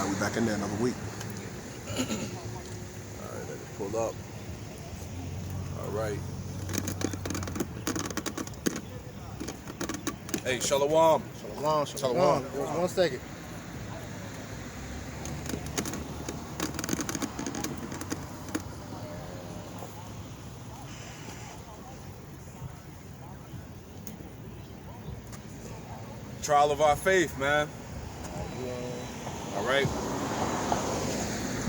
All right, we back in there another week. All right, let it pull up. All right. Hey, Shalom. Shalom. Shalom. 1 second. Trial of our faith, man. All right.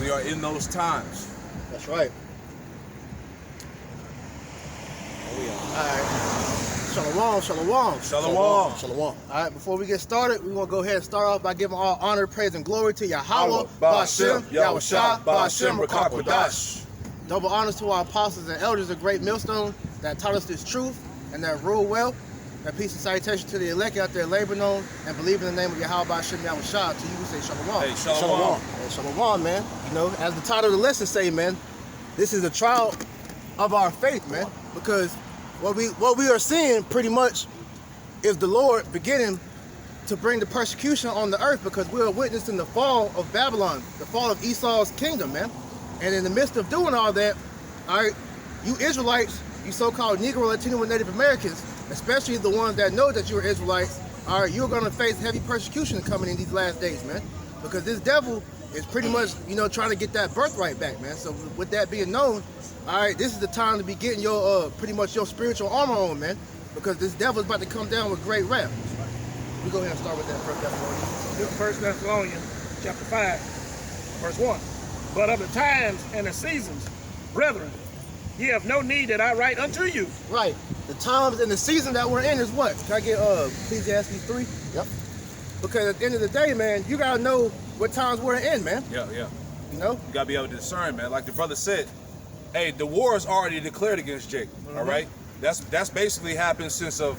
We are in those times. That's right. Alright. Shalom. Shalom. All right, before we get started, we're going to go ahead and start off by giving all honor, praise, and glory to Yahweh, Ba'ashem, Yahushua, Ba'ashem, Rakakwadash. Double honors to our apostles and elders of Great Millstone that taught us this truth and that rule well. And peace and salutation to the elect out there laboring on and believe in the name of Yahweh, Ba'ashem, Yahushua. To you, we say Shalom. Hey, Shalom. Hey, Shalom, man. You know, as the title of the lesson say, man, this is a trial of our faith, man, because what we are seeing pretty much is the Lord beginning to bring the persecution on the earth, because we are witnessing the fall of Babylon, the fall of Esau's kingdom, man. And in the midst of doing all that, all right, you Israelites, you so-called Negro, Latino, and Native Americans, especially the ones that know that you're Israelites, all right, you're going to face heavy persecution coming in these last days, man, because this devil is pretty much, you know, trying to get that birthright back, man. So with that being known, all right, this is the time to be getting your pretty much your spiritual armor on, man, because this devil is about to come down with great wrath. We go ahead and start with that First Thessalonians. 1 Thessalonians chapter 5, verse 1. But of the times and the seasons, brethren, ye have no need that I write unto you. Right. The times and the season that we're in is what? Can I get Ecclesiastes 3? Yep. Because at the end of the day, man, you gotta know what times we're in, man. Yeah. You know? You gotta be able to discern, man. Like the brother said, hey, the war is already declared against Jacob. All right. That's basically happened since of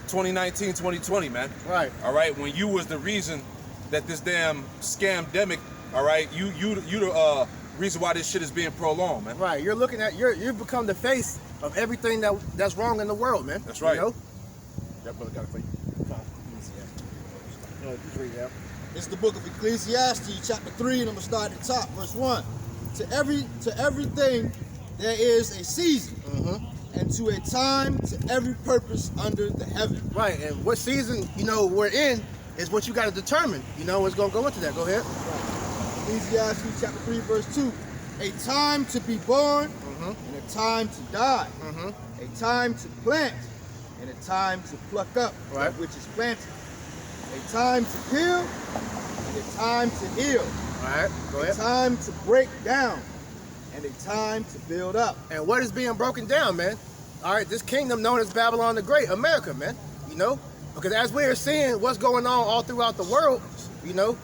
2019, 2020, man. Right. All right. When you was the reason that this damn scamdemic, all right, you the reason why this shit is being prolonged, man. Right. You're looking at you've become the face of everything that's wrong in the world, man. That's right. You know? That brother got it for you. Just read it out. It's the book of Ecclesiastes, chapter 3, and I'm gonna start at the top, verse 1. To everything there is a season, and to a time to every purpose under the heaven. Right. And what season, you know, we're in is what you got to determine. You know, what's gonna go into that. Go ahead. Ecclesiastes chapter 3, verse 2. A time to be born, and a time to die. A time to plant, and a time to pluck up that which is planted. A time to kill, and a time to heal. All right. Go A ahead. time to break down, and a time to build up. And what is being broken down, man? All right, this kingdom known as Babylon the Great, America, man. You know, because as we are seeing what's going on all throughout the world, you know,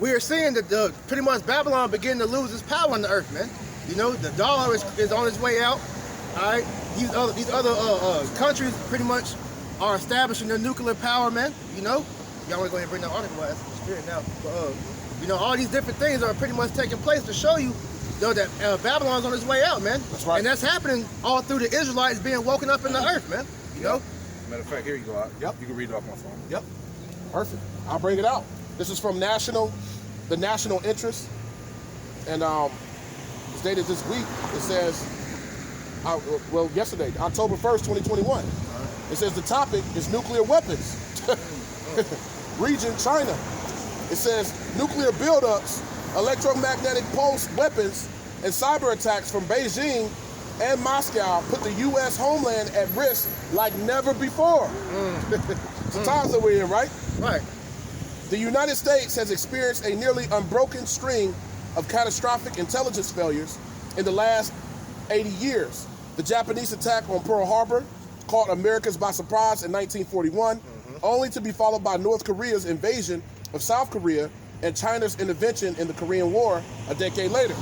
we are seeing that pretty much Babylon beginning to lose its power on the earth, man. You know, the dollar is on its way out. All right, these other countries pretty much are establishing their nuclear power, man. You know, y'all want to go ahead and bring that article out? That's the spirit now. But, you know, all these different things are pretty much taking place to show you, though, that Babylon's on its way out, man. That's right. And that's happening all through the Israelites being woken up in the earth, man. You know? Matter of fact, here you go. Yep. You can read it off my phone. Yep. Perfect. I'll bring it out. This is from the National Interest. And it's dated this week. It says, yesterday, October 1st, 2021. It says the topic is nuclear weapons. Region, China. It says nuclear buildups, electromagnetic pulse weapons, and cyber attacks from Beijing and Moscow put the U.S. homeland at risk like never before. It's the times that we're in, right? Right. The United States has experienced a nearly unbroken string of catastrophic intelligence failures in the last 80 years. The Japanese attack on Pearl Harbor caught Americans by surprise in 1941, only to be followed by North Korea's invasion of South Korea and China's intervention in the Korean War a decade later.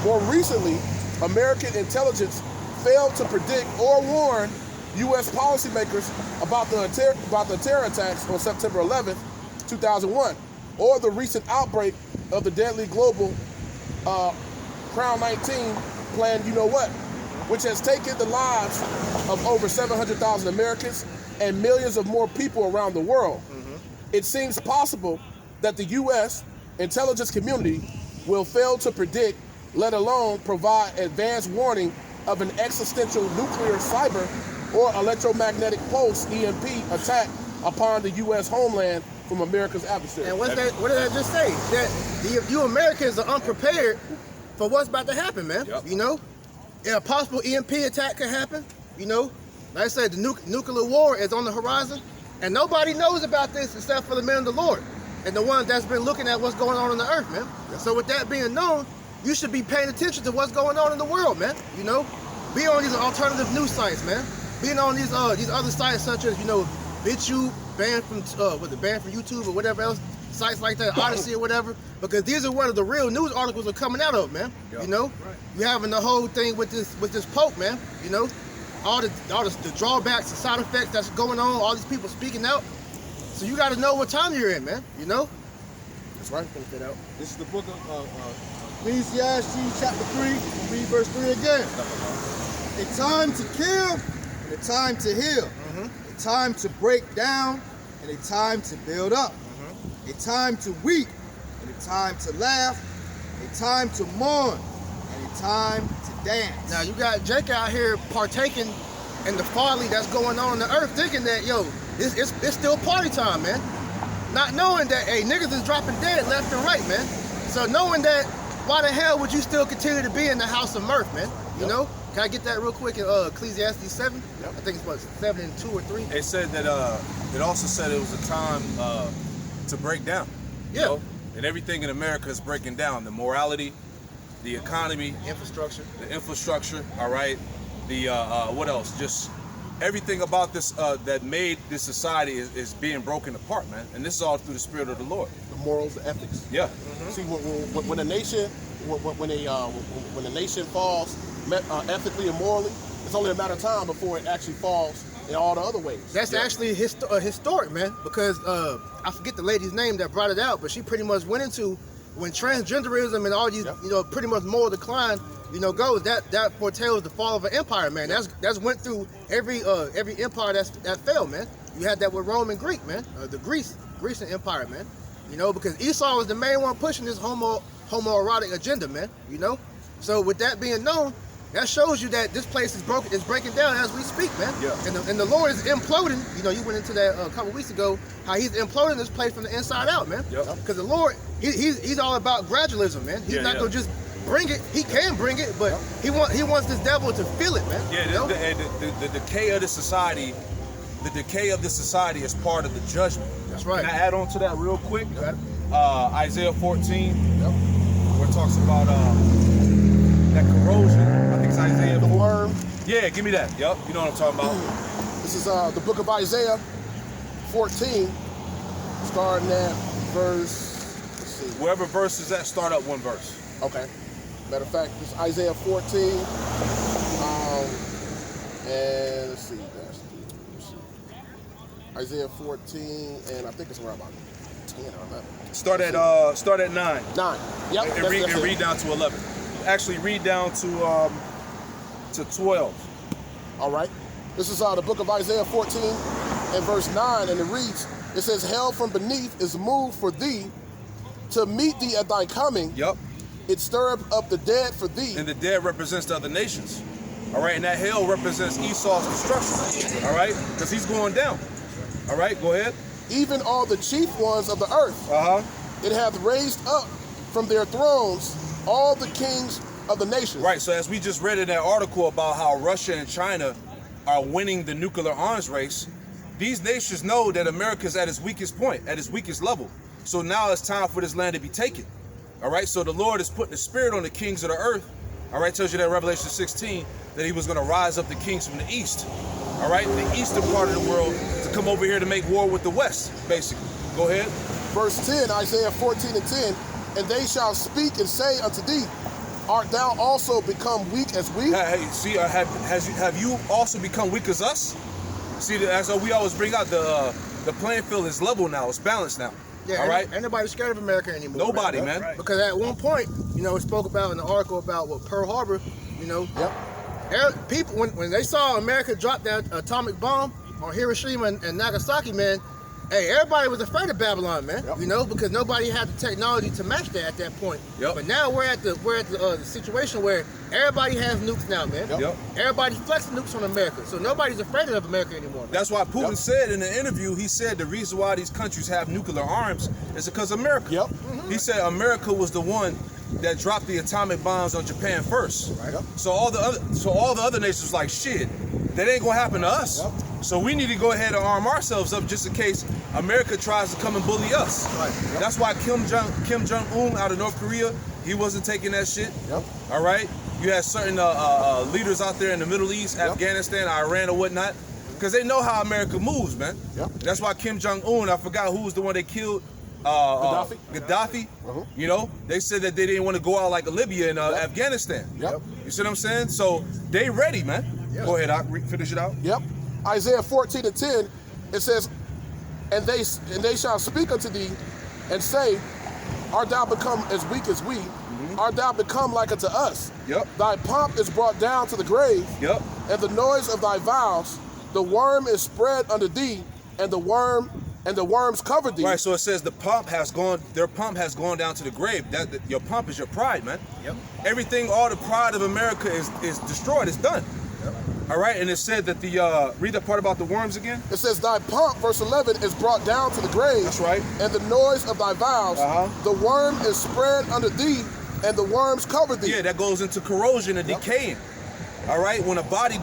More recently, American intelligence failed to predict or warn U.S. policymakers about the terror attacks on September 11th, 2001, or the recent outbreak of the deadly global Crown 19 plan, you know what, which has taken the lives of over 700,000 Americans and millions of more people around the world. It seems possible that the U.S. intelligence community will fail to predict, let alone provide advance warning of an existential nuclear, cyber, or electromagnetic pulse (EMP) attack upon the U.S. homeland from America's adversary. And what did I just say? That you Americans are unprepared for what's about to happen, man. Yep. You know, a possible EMP attack could happen. You know, like I said, the nuclear war is on the horizon, and nobody knows about this except for the men of the Lord and the ones that's been looking at what's going on the earth, man. So with that being known, you should be paying attention to what's going on in the world, man. You know, be on these alternative news sites, man. Being on these other sites such as, you know, BitChute, banned from YouTube or whatever else, sites like that, Odyssey or whatever, because these are where the real news articles are coming out of, man. Yep. You know, you having the whole thing with this Pope, man. You know, all the drawbacks and side effects that's going on, all these people speaking out. So you got to know what time you're in, man. You know. That's right. Fit out. This is the book of Ecclesiastes chapter 3, read verse 3 again. A time to kill and a time to heal. A time to break down and a time to build up. A time to weep and a time to laugh. A time to mourn and a time to dance. Now you got Jake out here partaking in the folly that's going on the earth, thinking that, yo, it's still party time, man. Not knowing that, hey, niggas is dropping dead left and right, man. So knowing that, why the hell would you still continue to be in the house of mirth, man? You know? Can I get that real quick in Ecclesiastes 7? Yep. I think it's what, 7 and 2 or 3? It said that it also said it was a time to break down. Yeah. You know? And everything in America is breaking down. The morality, the economy, the infrastructure, all right? The what else? Just everything about this that made this society is being broken apart, man. And this is all through the Spirit of the Lord. The morals, the ethics. Yeah. See, when a nation, when a nation falls ethically and morally, it's only a matter of time before it actually falls in all the other ways. That's actually historic, man, because I forget the lady's name that brought it out, but she pretty much went into when transgenderism and all these, you know, pretty much moral decline, you know, goes. That foretells the fall of an empire, man. That's went through every empire that fell, man. You had that with Rome and Greek, man. The Grecian Empire, man. You know, because Esau was the main one pushing this homoerotic agenda, man. You know, so with that being known, that shows you that this place is breaking down as we speak, man. Yeah. And the Lord is imploding. You know, you went into that a couple weeks ago, how he's imploding this place from the inside out, man. Yep. Because the Lord, he's all about gradualism, man. He's not gonna just bring it. He can bring it, but he wants this devil to feel it, man. Yeah. You know? The decay of the society, is part of the judgment. That's right. Can I add on to that real quick? Got it. Isaiah 14, where it talks about that corrosion. I think it's Isaiah. The worm. Yeah, give me that. Yep, you know what I'm talking about. This is the book of Isaiah 14, starting at verse, let's see. Wherever verse is at, start up one verse. Okay. Matter of fact, this is Isaiah 14, and let's see. Isaiah 14, and I think it's around about 10 or 11. Start at 9. 9. Yep. And read down to 11. Actually, read down to 12. All right. This is the book of Isaiah 14 and verse 9, and it reads, it says, hell from beneath is moved for thee to meet thee at thy coming. Yep. It stirreth up the dead for thee. And the dead represents the other nations. All right, and that hell represents Esau's destruction. All right, because he's going down. All right, go ahead. Even all the chief ones of the earth. It hath raised up from their thrones all the kings of the nations. Right, so as we just read in that article about how Russia and China are winning the nuclear arms race, these nations know that America's at its weakest point, at its weakest level. So now it's time for this land to be taken. All right, so the Lord is putting the spirit on the kings of the earth. All right, tells you that in Revelation 16 that he was going to rise up the kings from the east. All right, the eastern part of the world to come over here to make war with the west, basically. Go ahead. Verse 10, Isaiah 14 and 10, and they shall speak and say unto thee, art thou also become weak as we? Hey, see, have you also become weak as us? See, as we always bring out, the playing field is level now, it's balanced now. Yeah, all right. Ain't nobody scared of America anymore. Nobody, man. Right. Because at one point, you know, it spoke about in the article about what Pearl Harbor, you know. Yep. People, when they saw America drop that atomic bomb on Hiroshima and Nagasaki, man, Hey, everybody was afraid of Babylon, man. Yep. You know, because nobody had the technology to match that at that point. Yep. But now we're at the situation where everybody has nukes now, man. Yep. Yep. Everybody flexing nukes on America, so nobody's afraid of America anymore. Man. That's why Putin Yep. said in the interview, he said the reason why these countries have nuclear arms is because America. Yep. He said America was the one that dropped the atomic bombs on Japan first. Right. Yep. So all the other nations was like, shit, that ain't gonna happen to us. Yep. So we need to go ahead and arm ourselves up just in case America tries to come and bully us. Right. Yep. That's why Kim Jong-un out of North Korea, he wasn't taking that shit. Yep. All right. You had certain leaders out there in the Middle East, Yep. Afghanistan, Iran, or whatnot, because they know how America moves, man. Yep. That's why Kim Jong-un, I forgot who was the one they killed. Gaddafi? Gaddafi. Uh-huh. You know, they said that they didn't want to go out like Libya and Afghanistan. Yep. You see what I'm saying? So they ready, man. Yep. Go ahead, finish it out. Yep. Isaiah 14:10, it says, and they shall speak unto thee, and say, art thou become as weak as we? Art thou become like unto us? Yep. Thy pomp is brought down to the grave, Yep. and the noise of thy vows. The worm is spread under thee, and the worms cover thee. Right. So it says their pump has gone down to the grave. Your pump is your pride, man. Yep. Everything, all the pride of America is destroyed. It's done. Yep. All right. And it said that read that part about the worms again. It says, thy pomp, verse 11, is brought down to the grave. That's right. And the noise of thy vows. Uh-huh. The worm is spread under thee, and the worms cover thee. Yeah, that goes into corrosion and Yep. decaying. All right. When a body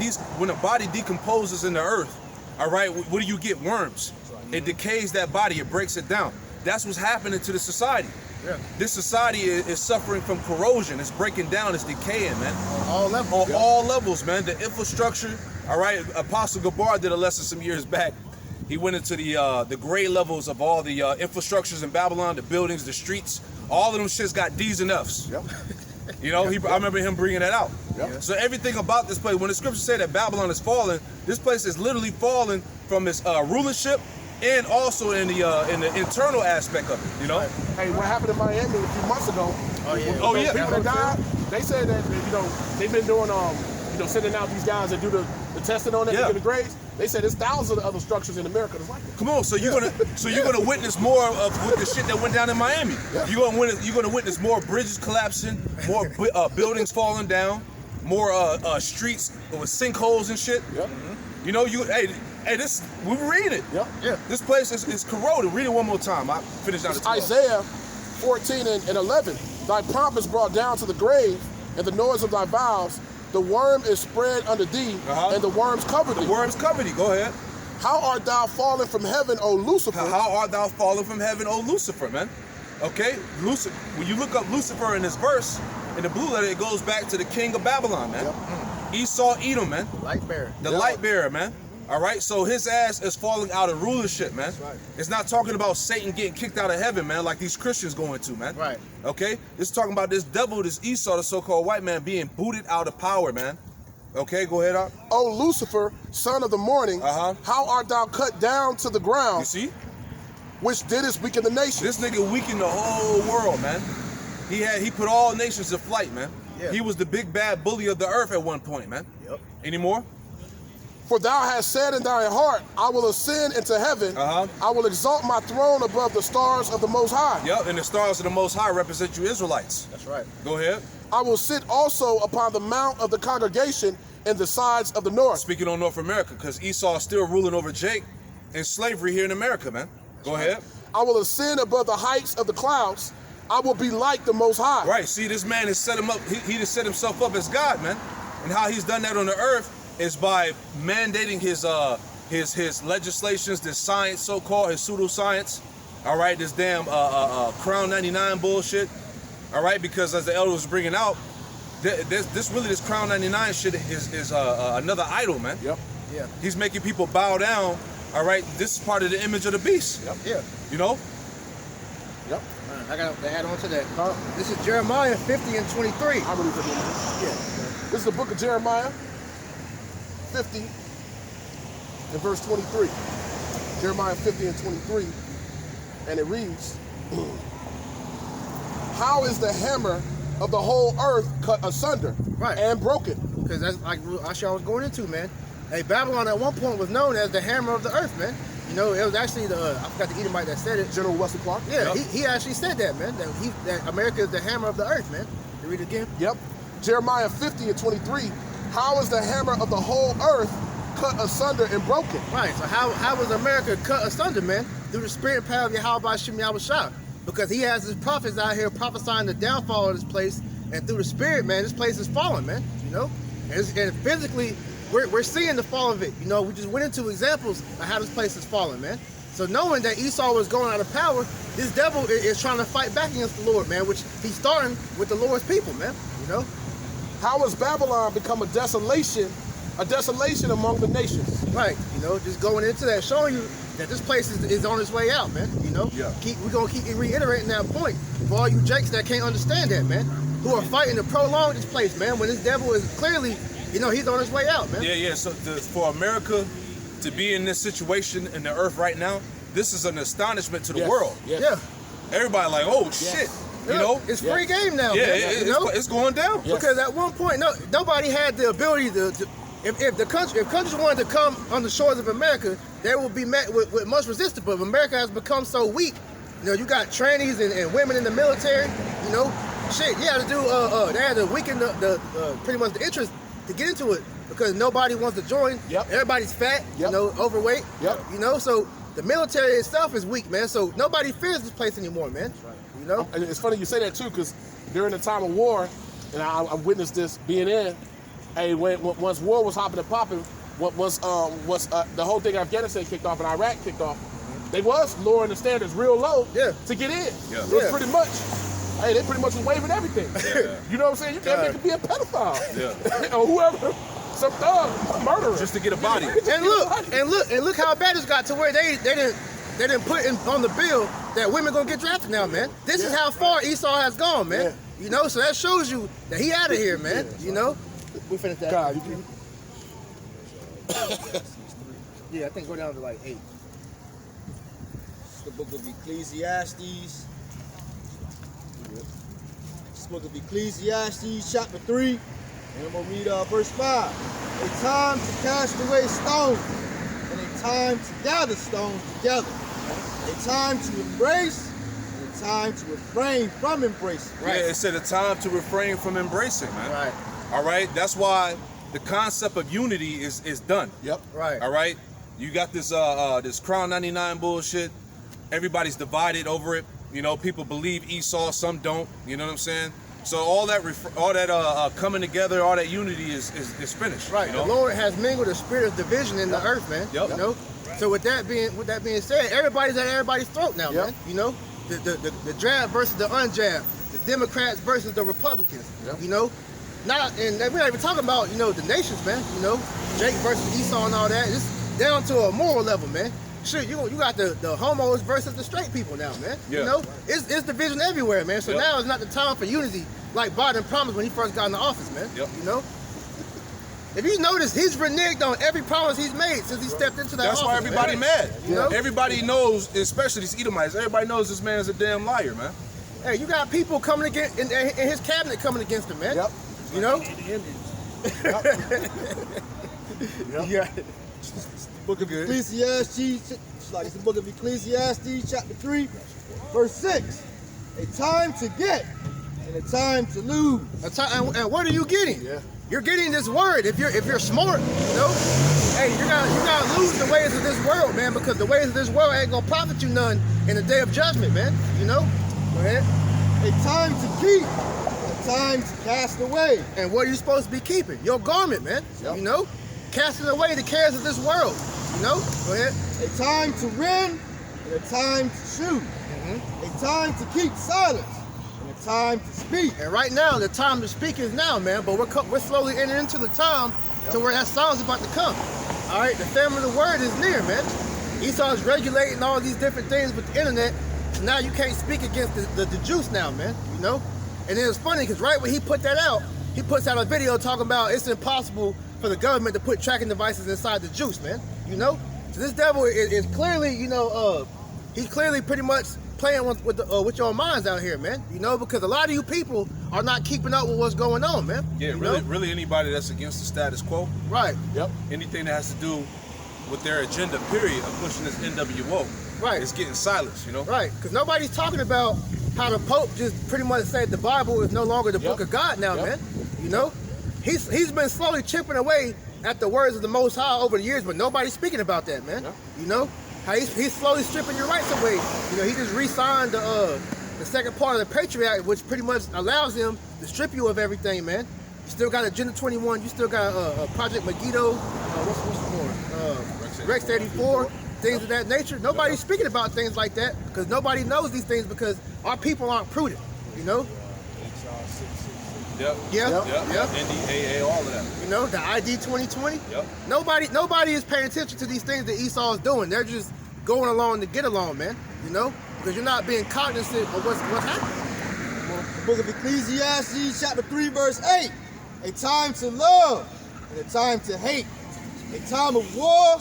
decomposes in the earth, all right, what do you get? Worms. It decays that body. It breaks it down. That's what's happening to the society. Yeah. This society is suffering from corrosion. It's breaking down. It's decaying, man. On all levels. On all levels, man. The infrastructure. All right. Apostle Gabar did a lesson some years back. He went into the gray levels of all the infrastructures in Babylon, the buildings, the streets. All of them shits got D's and F's. Yep. You know, I remember him bringing that out. Yep. So everything about this place, when the scriptures say that Babylon is fallen, this place is literally fallen from its rulership and also in the internal aspect of it. You know. Hey, what happened in Miami a few months ago? Oh, yeah. Oh, Those yeah. people that died, they said that they've been doing sending out these guys that do the testing on it, Yeah. to the grades. They said there's thousands of other structures in America that's like that. Come on, so you're gonna witness more of with the shit that went down in Miami. Yeah. You're gonna witness more bridges collapsing, more buildings falling down, more streets with sinkholes and shit. Yep. You know, this we were reading it. Yep. Yeah. This place is corroded. Read it one more time. I finished out the 12. Isaiah 14 and 11. Thy pomp is brought down to the grave, and the noise of thy vows. The worm is spread under thee, Uh-huh. and the worms cover thee. Worms covered you. Go ahead. How art thou fallen from heaven, O Lucifer? How art thou fallen from heaven, O Lucifer, man? Okay, Lucifer. When you look up Lucifer in this verse, in the blue letter, it goes back to the king of Babylon, man. Yep. Esau, Edom, man. Light bearer. The Yeah. light bearer, man. All right, so his ass is falling out of rulership, man. That's right. It's not talking about Satan getting kicked out of heaven, man, like these Christians going to, man. Right. Okay, it's talking about this devil, this Esau, the so-called white man, being booted out of power, man. Okay, go ahead, Op. O Lucifer, son of the morning, Uh-huh. how art thou cut down to the You ground, see? which didst weaken the nation? This nigga weakened the whole world, man. He put all nations to flight, man. Yeah. He was the big bad bully of the earth at one point, man. Yep. Any more? For thou hast said in thine heart, I will ascend into heaven. Uh-huh. I will exalt my throne above the stars of the Most High. Yep, and the stars of the Most High represent you Israelites. That's right. Go ahead. I will sit also upon the mount of the congregation in the sides of the north. Speaking on North America, because Esau is still ruling over Jake in slavery here in America, man. Go ahead. I will ascend above the heights of the clouds. I will be like the Most High. Right, see, this man has set him up, he just set himself up as God, man. And how he's done that on the earth is by mandating his legislations, this science, so-called, his pseudoscience. All right, this damn Crown 99 bullshit. All right, because as the elder was bringing out, this Crown 99 shit is another idol, man. Yep. Yeah. He's making people bow down. All right, this is part of the image of the beast. Yep. Yeah. You know? Yep. I got to add on to that. This is Jeremiah 50 and 23. I believe it. Yeah. This is the book of Jeremiah 50 and verse 23. Jeremiah 50 and 23. And it reads, how is the hammer of the whole earth cut asunder Right. and broken? Because that's like I was going into, man. Hey, Babylon at one point was known as the hammer of the earth, man. You know, it was actually I forgot the Edomite that said it. General Wesley Clark. Yeah, Yep. he actually said that, man. That America is the hammer of the earth, man. You read it again. Yep. Jeremiah 50:23. How is the hammer of the whole earth cut asunder and broken? Right. So how was America cut asunder, man? Through the spirit and power of Yahweh Hashem Yahushua. Because he has his prophets out here prophesying the downfall of this place, and through the spirit, man, this place is falling, man. You know, and physically, we're seeing the fall of it. You know, we just went into examples of how this place is falling, man. So knowing that Esau was going out of power, this devil is trying to fight back against the Lord, man. Which he's starting with the Lord's people, man. You know. How has Babylon become a desolation among the nations? Right, you know, just going into that, showing you that this place is on its way out, man. You know, Yeah. We're gonna keep reiterating that point for all you jakes that can't understand that, man, who are fighting to prolong this place, man. When this devil is clearly, you know, he's on his way out, man. Yeah. So for America to be in this situation in the earth right now, this is an astonishment to the Yes. world. Yes. Yeah, Everybody like, oh shit, you know? it's free game now, Yeah, man. You know, it's going down. Yeah. because at one point, nobody had the ability to if countries wanted to come on the shores of America, they would be met with much resistance. But America has become so weak. You know, you got trannies and women in the military. You know, shit, you had to do. They had to weaken the pretty much the interest to get into it because nobody wants to join. Yep. Everybody's fat. Yep. You know, overweight. Yep. You know, so the military itself is weak, man. So nobody fears this place anymore, man. You know. And it's funny you say that too, because during the time of war, and I witnessed this being in. Hey, once war was hopping and popping, once the whole thing in Afghanistan kicked off and Iraq kicked off, they was lowering the standards real low to get in. Yeah. It was pretty much, hey, they pretty much was waiving everything. Yeah. You know what I'm saying? You can't make it be a pedophile. Yeah. or whoever, some thug, a murderer. Just to get a body. And look how bad it's got to where they didn't put on the bill that women gonna get drafted now, man. This is how far Esau has gone, man. Yeah. You know, so that shows you that he out of here, man. You know. We finished that. God, Yeah, I think go down to like 8. It's the book of Ecclesiastes. It's the book of Ecclesiastes, chapter 3. And I'm going to read verse 5. A time to cast away stones, and a time to gather stones together. A time to embrace, and a time to refrain from embracing. Yeah, it said a time to refrain from embracing, man. Right. All right, that's why the concept of unity is done. Yep. Right. All right, you got this this Crown 99 bullshit. Everybody's divided over it. You know, people believe Esau, some don't. You know what I'm saying? So all that coming together, all that unity is finished. Right. You know? The Lord has mingled a spirit of division in the earth, man. Yep. You know. So with that being said, everybody's at everybody's throat now, Yep. man. You know, the jab versus the unjab, the Democrats versus the Republicans. Yep. You know. And we're not even talking about, you know, the nations, man. You know, Jake versus Esau and all that. It's down to a moral level, man. Shit, you got the homos versus the straight people now, man. Yeah. You know, it's division everywhere, man. So Yep. now it's not the time for unity like Biden promised when he first got in the office, man. Yep. You know. If you notice, he's reneged on every promise he's made since he stepped into that That's office. why everybody man. mad. You know? Everybody knows, especially these Edomites. Everybody knows this man is a damn liar, man. Hey, you got people coming against in his cabinet coming against him, man. Yep. You know. Yeah. Book of Ecclesiastes, it's the book of Ecclesiastes, chapter 3, verse 6. A time to get and a time to lose. And what are you getting? Yeah. You're getting this word. If you're smart, you know, hey, you're gonna lose the ways of this world, man, because the ways of this world ain't gonna profit you none in the day of judgment, man. You know. Go ahead. A time to keep, a time to cast away. And what are you supposed to be keeping? Your garment, man. Yep. You know, casting away the cares of this world. You know. Go ahead. A time to rend and a time to shoot. A time to keep silence and a time to speak. And right now, the time to speak is now, man. But we're slowly entering into the time to where that song's about to come. All right, the famine of the word is near, man. Esau's regulating all these different things with the internet. So now you can't speak against the juice now, man. You know. And then it's funny because right when he put that out, he puts out a video talking about it's impossible for the government to put tracking devices inside the juice, man. You know. So this devil is clearly, you know, he's clearly pretty much playing with your minds out here, man. You know, because a lot of you people are not keeping up with what's going on, man. Yeah, You really, know? really anybody that's against the status quo, Right. Yep. anything that has to do with their agenda, period, of pushing this NWO. Right. It's getting silenced, you know? Right, because nobody's talking about how the Pope just pretty much said the Bible is no longer the book of God now, man. You know? He's been slowly chipping away at the words of the Most High over the years, but nobody's speaking about that, man. You know? How he's slowly stripping your rights away. You know, he just re-signed the second part of the Patriot Act, which pretty much allows him to strip you of everything, man. You still got Agenda 21, you still got Project Megiddo, what's more? Rex 84, things of that nature. Nobody's speaking about things like that because nobody knows these things because our people aren't prudent, you know? Yep. NDAA, all of that. You know, the ID 2020. Yep. Nobody is paying attention to these things that Esau's doing. They're just going along to get along, man. You know, because you're not being cognizant of what's happening. The book of Ecclesiastes, chapter 3, verse 8. A time to love and a time to hate. A time of war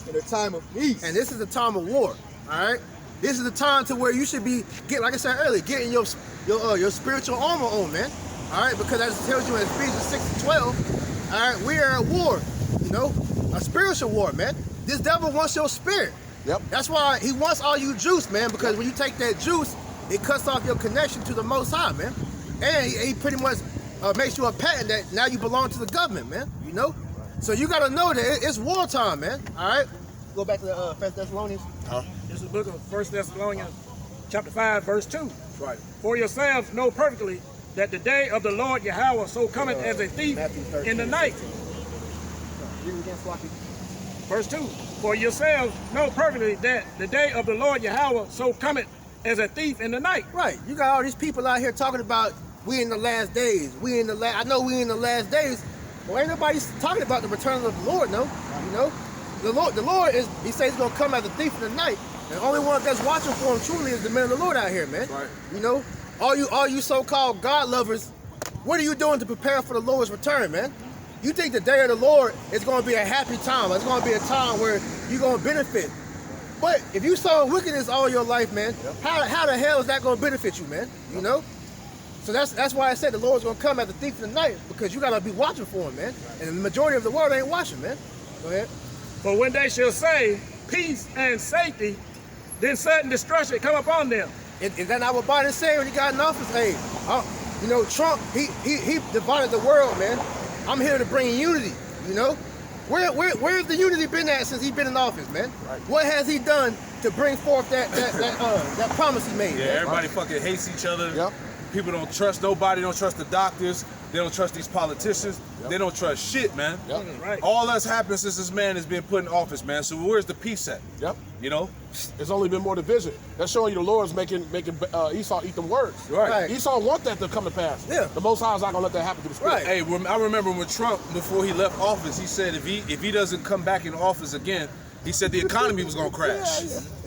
and a time of peace. And this is a time of war. All right. This is the time to where you should be like I said earlier, getting your spiritual armor on, man. All right, because as it tells you in Ephesians 6:12, all right, we are at war, you know, a spiritual war, man. This devil wants your spirit. Yep. That's why he wants all you juice, man, because when you take that juice, it cuts off your connection to the Most High, man. And he pretty much makes you a patent that now you belong to the government, man, you know? So you got to know that it's wartime, man, all right? Go back to the 1 Thessalonians. This is the book of 1 Thessalonians, chapter 5, verse 2. Right. For yourselves know perfectly that the day of the Lord Yahweh so cometh as a thief in the night. Read it again, Flocky. Verse 2. For yourselves know perfectly that the day of the Lord Yahweh so cometh as a thief in the night. Right. You got all these people out here talking about we in the last days. I know we in the last days. Well, ain't nobody talking about the return of the Lord, no. You know? The Lord is, he says he's gonna come as a thief in the night. And the only one that's watching for him truly is the men of the Lord out here, man. Right. You know? All you so-called God lovers, what are you doing to prepare for the Lord's return, man? You think the day of the Lord is going to be a happy time. It's going to be a time where you're going to benefit. But if you saw wickedness all your life, man, how the hell is that going to benefit you, man? You know? So that's why I said the Lord's going to come as a thief in the night, because you got to be watching for him, man. And the majority of the world ain't watching, man. Go ahead. For when they shall say peace and safety, then sudden destruction come upon them. Is that not what Biden said when he got in office? Hey, you know, Trump, he divided the world, man. I'm here to bring unity, you know? Where's the unity been at since he's been in office, man? Right. What has he done to bring forth that promise he made? Yeah, man? everybody fucking hates each other. Yep. People don't trust nobody, don't trust the doctors, they don't trust these politicians, they don't trust shit, man. Yep. Right. All that's happened since this man has been put in office, man. So where's the peace at? Yep. You know? It's only been more division. That's showing you the Lord's making Esau eat them words. Right. Esau want that to come to pass. Yeah. The Most High is not gonna let that happen to the Spirit. Right. Hey, I remember when Trump, before he left office, he said if he doesn't come back in office again, he said the economy was gonna crash.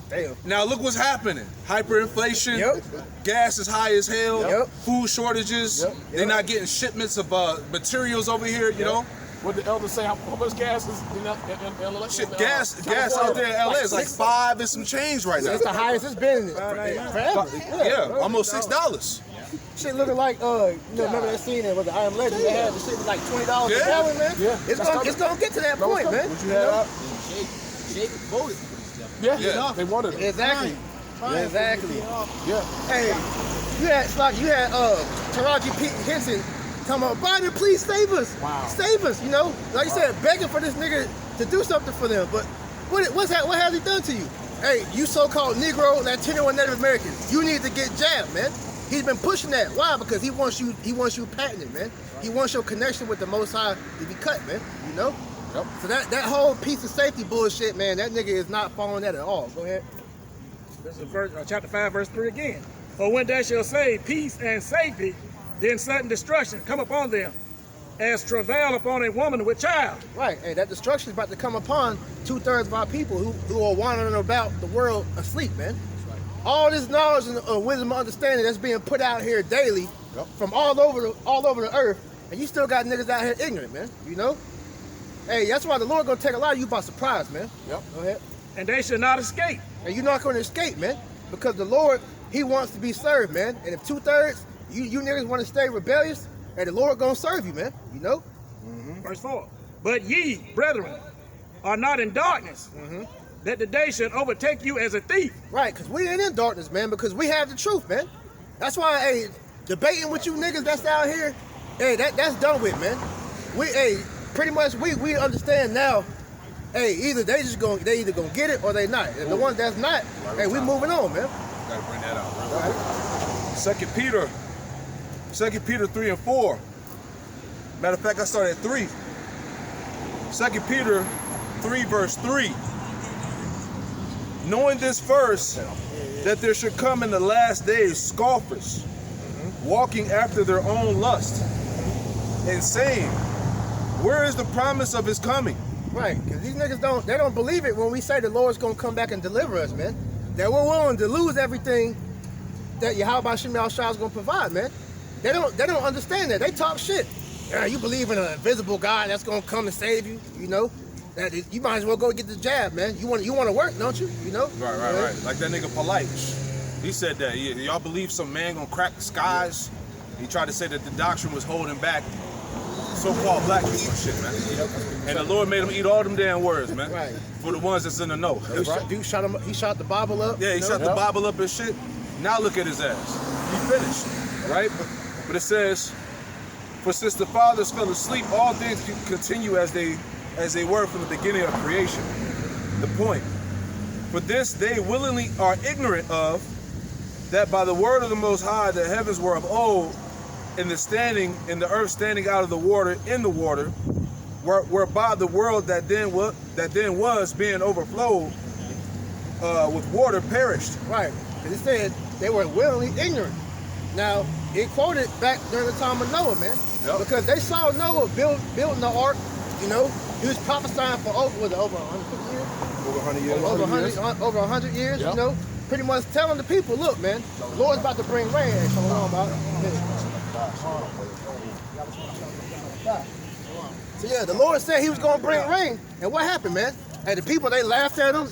Damn. Now look what's happening. Hyperinflation, Yep. gas is high as hell, Yep. food shortages, they're not getting shipments of materials over here, you know? What the elders say, how much gas is in LA? Shit, gas out there in LA is like $5 and some change right now. It's the highest it's been forever. Yeah, almost $6. Shit looking like, you know, remember that scene with the I Am Legend? They had the shit was like $20 Yeah. a gallon, man. Yeah. It's gonna get to that point, man. What you had out? Jake voted. Yeah. They wanted it. Exactly. Exactly. Yeah. Hey, you had Taraji P. Henson talking about Biden, please save us. Wow. Save us, you know? Like you said, begging for this nigga to do something for them. But what has he done to you? Hey, you so-called Negro, Latino, and Native Americans, you need to get jabbed, man. He's been pushing that. Why? Because he wants you patented, man. He wants your connection with the Most High to be cut, man. You know? Yep. So that whole piece of safety bullshit, man, that nigga is not following that at all. Go ahead. This is chapter 5, verse 3 again. For when they shall say peace and safety, then sudden destruction come upon them, as travail upon a woman with child. Right, hey, that destruction is about to come upon 2/3 of our people who are wandering about the world asleep, man. All this knowledge and wisdom and understanding that's being put out here daily from all over the earth, and you still got niggas out here ignorant, man. You know? Hey, that's why the Lord gonna take a lot of you by surprise, man. Yep. Go ahead. And they shall not escape. And you're not gonna escape, man, because the Lord, he wants to be served, man. And if 2/3 you niggas want to stay rebellious, and the Lord gonna serve you, man. You know? Verse 4. But ye, brethren, are not in darkness, that the day should overtake you as a thief. Right, because we ain't in darkness, man, because we have the truth, man. That's why, hey, debating with you niggas that's out here, hey, that's done with, man. Pretty much we understand now, hey, either they either gonna get it or they not. And the ones that's not, hey, we moving on, man. Gotta bring that out. Right? 2 Peter 3 and 4. Matter of fact, I started at 3. 2 Peter 3 verse 3. Knowing this first, that there should come in the last days scoffers, walking after their own lust, and saying, where is the promise of his coming? Right, because these niggas don't believe it when we say the Lord's gonna come back and deliver us, man. That we're willing to lose everything that Yahweh Shem Yahushua is gonna provide, man. They don't understand that. They talk shit. Yeah, you believe in an invisible God that's gonna come and save you, you know? That you might as well go get the jab, man. You want to work, don't you? You know? Right. Like that nigga Polite. He said that. Y'all believe some man gonna crack the skies? He tried to say that the doctrine was holding back so-called black people and shit, man. And the Lord made him eat all them damn words, man. Right. For the ones that's in the know. Dude shot him. He shot the Bible up. Yeah, he shot the Bible up and shit. Now look at his ass. He finished, right? But it says, for since the fathers fell asleep, all things continue as they were from the beginning of creation. The point. For this they willingly are ignorant of, that by the word of the Most High the heavens were of old, and the earth standing out of the water in the water, whereby the world that then was being overflowed with water perished. Right. And it said they were willingly ignorant. Now, it quoted back during the time of Noah, man. Yep. Because they saw Noah building the ark, you know. He was prophesying for over 150 years? Over 100 years. Over 100 years, Yep. you know. Pretty much telling the people, look, man, the Lord's about to bring rain. Hey, shalom, about So yeah, the Lord said he was going to bring rain. And what happened, man? And the people, they laughed at him.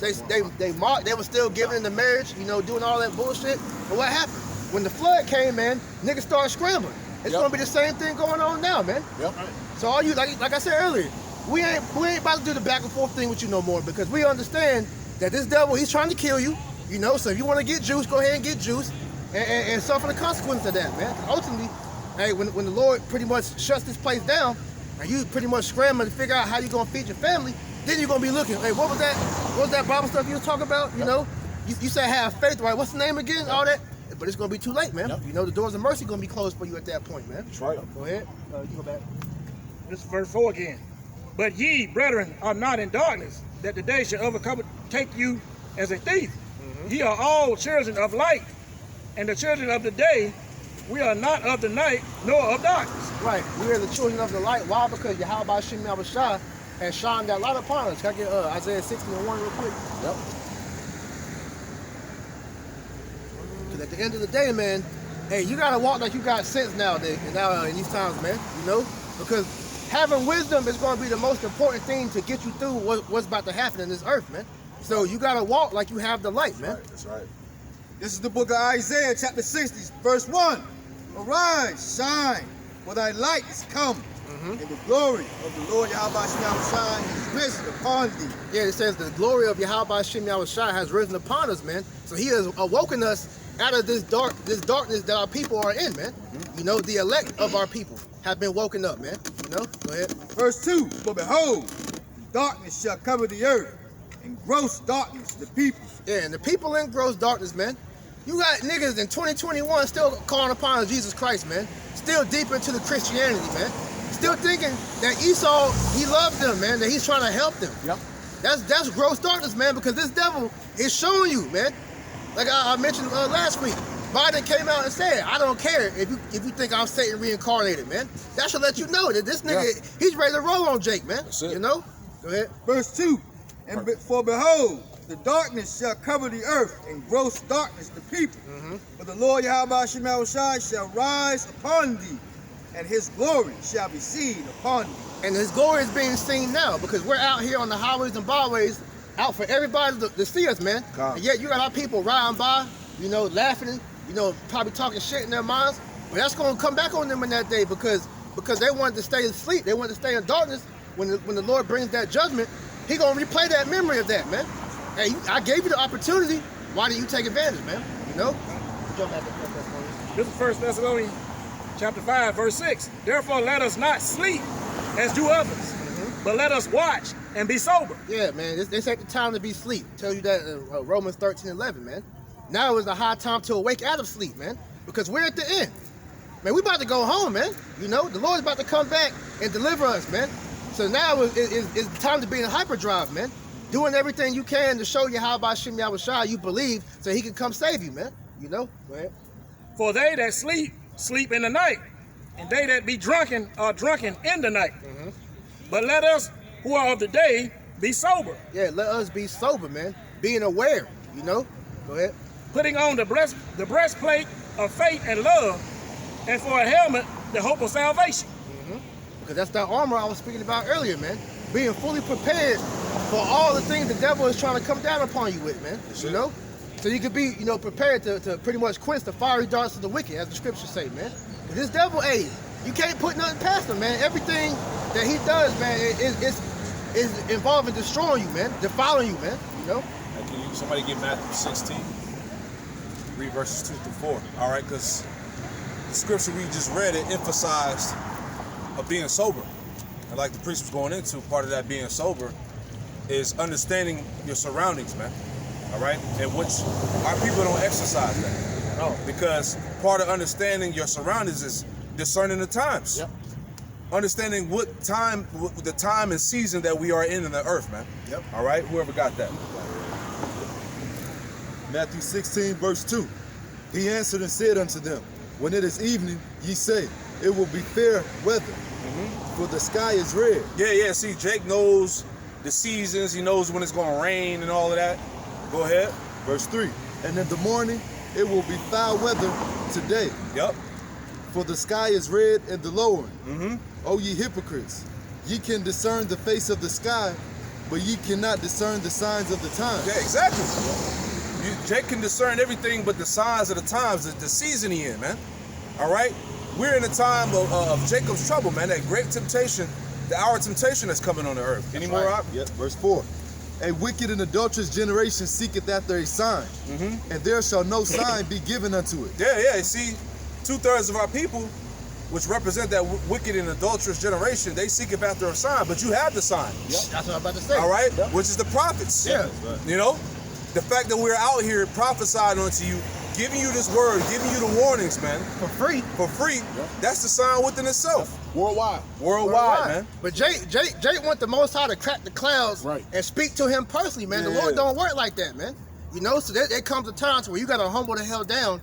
They mocked. They were still giving in the marriage, you know, doing all that bullshit. But what happened? When the flood came, man, niggas started scrambling. It's going to be the same thing going on now, man. Yep. So all you, like I said earlier, we ain't about to do the back and forth thing with you no more, because we understand that this devil, he's trying to kill you, you know. So if you want to get juice, go ahead and get juice and suffer the consequences of that, man. Ultimately, hey, when the Lord pretty much shuts this place down, and you pretty much scrambling to figure out how you're gonna feed your family, then you're gonna be looking, hey, what was that Bible stuff you were talking about? You know, you said have faith, right? What's the name again? All that. But it's gonna be too late, man. You know, the doors of mercy gonna be closed for you at that point, man. That's right. Go ahead. You go back. This is verse 4 again. But ye, brethren, are not in darkness, that the day should overtake you as a thief. Ye are all children of light, and the children of the day. We are not of the night, nor of darkness. Right. We are the children of the light. Why? Because Yahweh Shem Yahushua has shined that light upon us. Can I get Isaiah 60:1 real quick? Yep. Because at the end of the day, man, hey, you gotta walk like you got sense nowadays, and now in these times, man. You know, because having wisdom is going to be the most important thing to get you through what's about to happen in this earth, man. So you gotta walk like you have the light, man. That's right. This is the book of Isaiah, chapter 60, verse 1. Arise, shine, for thy light is come, and the glory of the Lord Yahweh Shem Yahushua is risen upon thee. Yeah, it says the glory of Yahweh Shem Yahushua has risen upon us, man. So he has awoken us out of this darkness that our people are in, man. You know, the elect of our people have been woken up, man. You know, go ahead. Verse 2, for behold, darkness shall cover the earth, and gross darkness the people. Yeah, and the people in gross darkness, man. You got niggas in 2021 still calling upon Jesus Christ, man. Still deep into the Christianity, man. Still thinking that Esau, he loved them, man, that he's trying to help them. Yep. That's gross darkness, man, because this devil is showing you, man. Like I mentioned last week, Biden came out and said, I don't care if you think I'm Satan reincarnated, man. That should let you know that this nigga, he's ready to roll on Jake, man. That's it. You know? Go ahead. Verse 2, and for behold, the darkness shall cover the earth, and gross darkness the people. But the Lord Yahweh Shem Yahushua shall rise upon thee, and his glory shall be seen upon thee. And his glory is being seen now, because we're out here on the highways and byways, out for everybody to see us, man. God. And yet you got our people riding by, you know, laughing, you know, probably talking shit in their minds. But that's going to come back on them in that day, because they wanted to stay asleep. They wanted to stay in darkness when the Lord brings that judgment. he gonna replay that memory of that, man. Hey, I gave you the opportunity. Why didn't you take advantage, man? You know? Jump back to 1 Thessalonians. This is 1 Thessalonians chapter 5, verse 6. Therefore, let us not sleep as do others, but let us watch and be sober. Yeah, man, this ain't the time to be asleep. Tell you that in Romans 13:11, man. Now is the high time to awake out of sleep, man, because we're at the end. Man, we about to go home, man. You know, the Lord's about to come back and deliver us, man. So now is the time to be in hyperdrive, man. Doing everything you can to show you how by Shem Yahushua you believe so he can come save you, man. You know? Go ahead. For they that sleep, sleep in the night, and they that be drunken are drunken in the night. But let us who are of the day be sober, Yeah, let us be sober, man. Being aware, you know? Go ahead. putting on the breastplate of faith and love, and for a helmet, the hope of salvation. Because that's that armor I was speaking about earlier, man. Being fully prepared for all the things the devil is trying to come down upon you with, man. You know? So you could be, you know, prepared to pretty much quench the fiery darts of the wicked, as the scriptures say, man. 'Cause this devil, hey, you can't put nothing past him, man. Everything that he does, man, is involving destroying you, man. Defiling you, man. You know? And can you, somebody get Matthew 16? Read verses 2 through 4. All right, because the scripture we just read, it emphasized of being sober. And like the priest was going into, part of that being sober is understanding your surroundings, man. All right? And which our people don't exercise that. No. Because part of understanding your surroundings is discerning the times. Yep. Understanding the time and season that we are in the earth, man. Yep. All right? Whoever got that. Matthew 16, verse 2. He answered and said unto them, when it is evening, ye say, it will be fair weather, for the sky is red. Yeah. See, Jake knows the seasons. He knows when it's going to rain and all of that. Go ahead. Verse 3. And in the morning, it will be foul weather today, Yep. for the sky is red and the lowering. O ye hypocrites, ye can discern the face of the sky, but ye cannot discern the signs of the times. Yeah, exactly. Jake can discern everything but the signs of the times, the season he in, man. All right? We're in a time of Jacob's trouble, man. That great temptation, the hour of temptation that's coming on the earth. Any more? Rob? Yep, verse 4. A wicked and adulterous generation seeketh after a sign, and there shall no sign be given unto it. Yeah. See, 2/3 of our people, which represent that wicked and adulterous generation, they seek after a sign, but you have the sign. That's what I'm about to say. All right? Which is the prophets. Yeah. You know? The fact that we're out here prophesying unto you, giving you this word, giving you the warnings, man, For free. that's the sign within itself. Worldwide. Worldwide, man. But Jake want the Most High to crack the clouds Right. and speak to him personally, man. The Yeah. Lord don't work like that, man. You know, so there comes a time to where you got to humble the hell down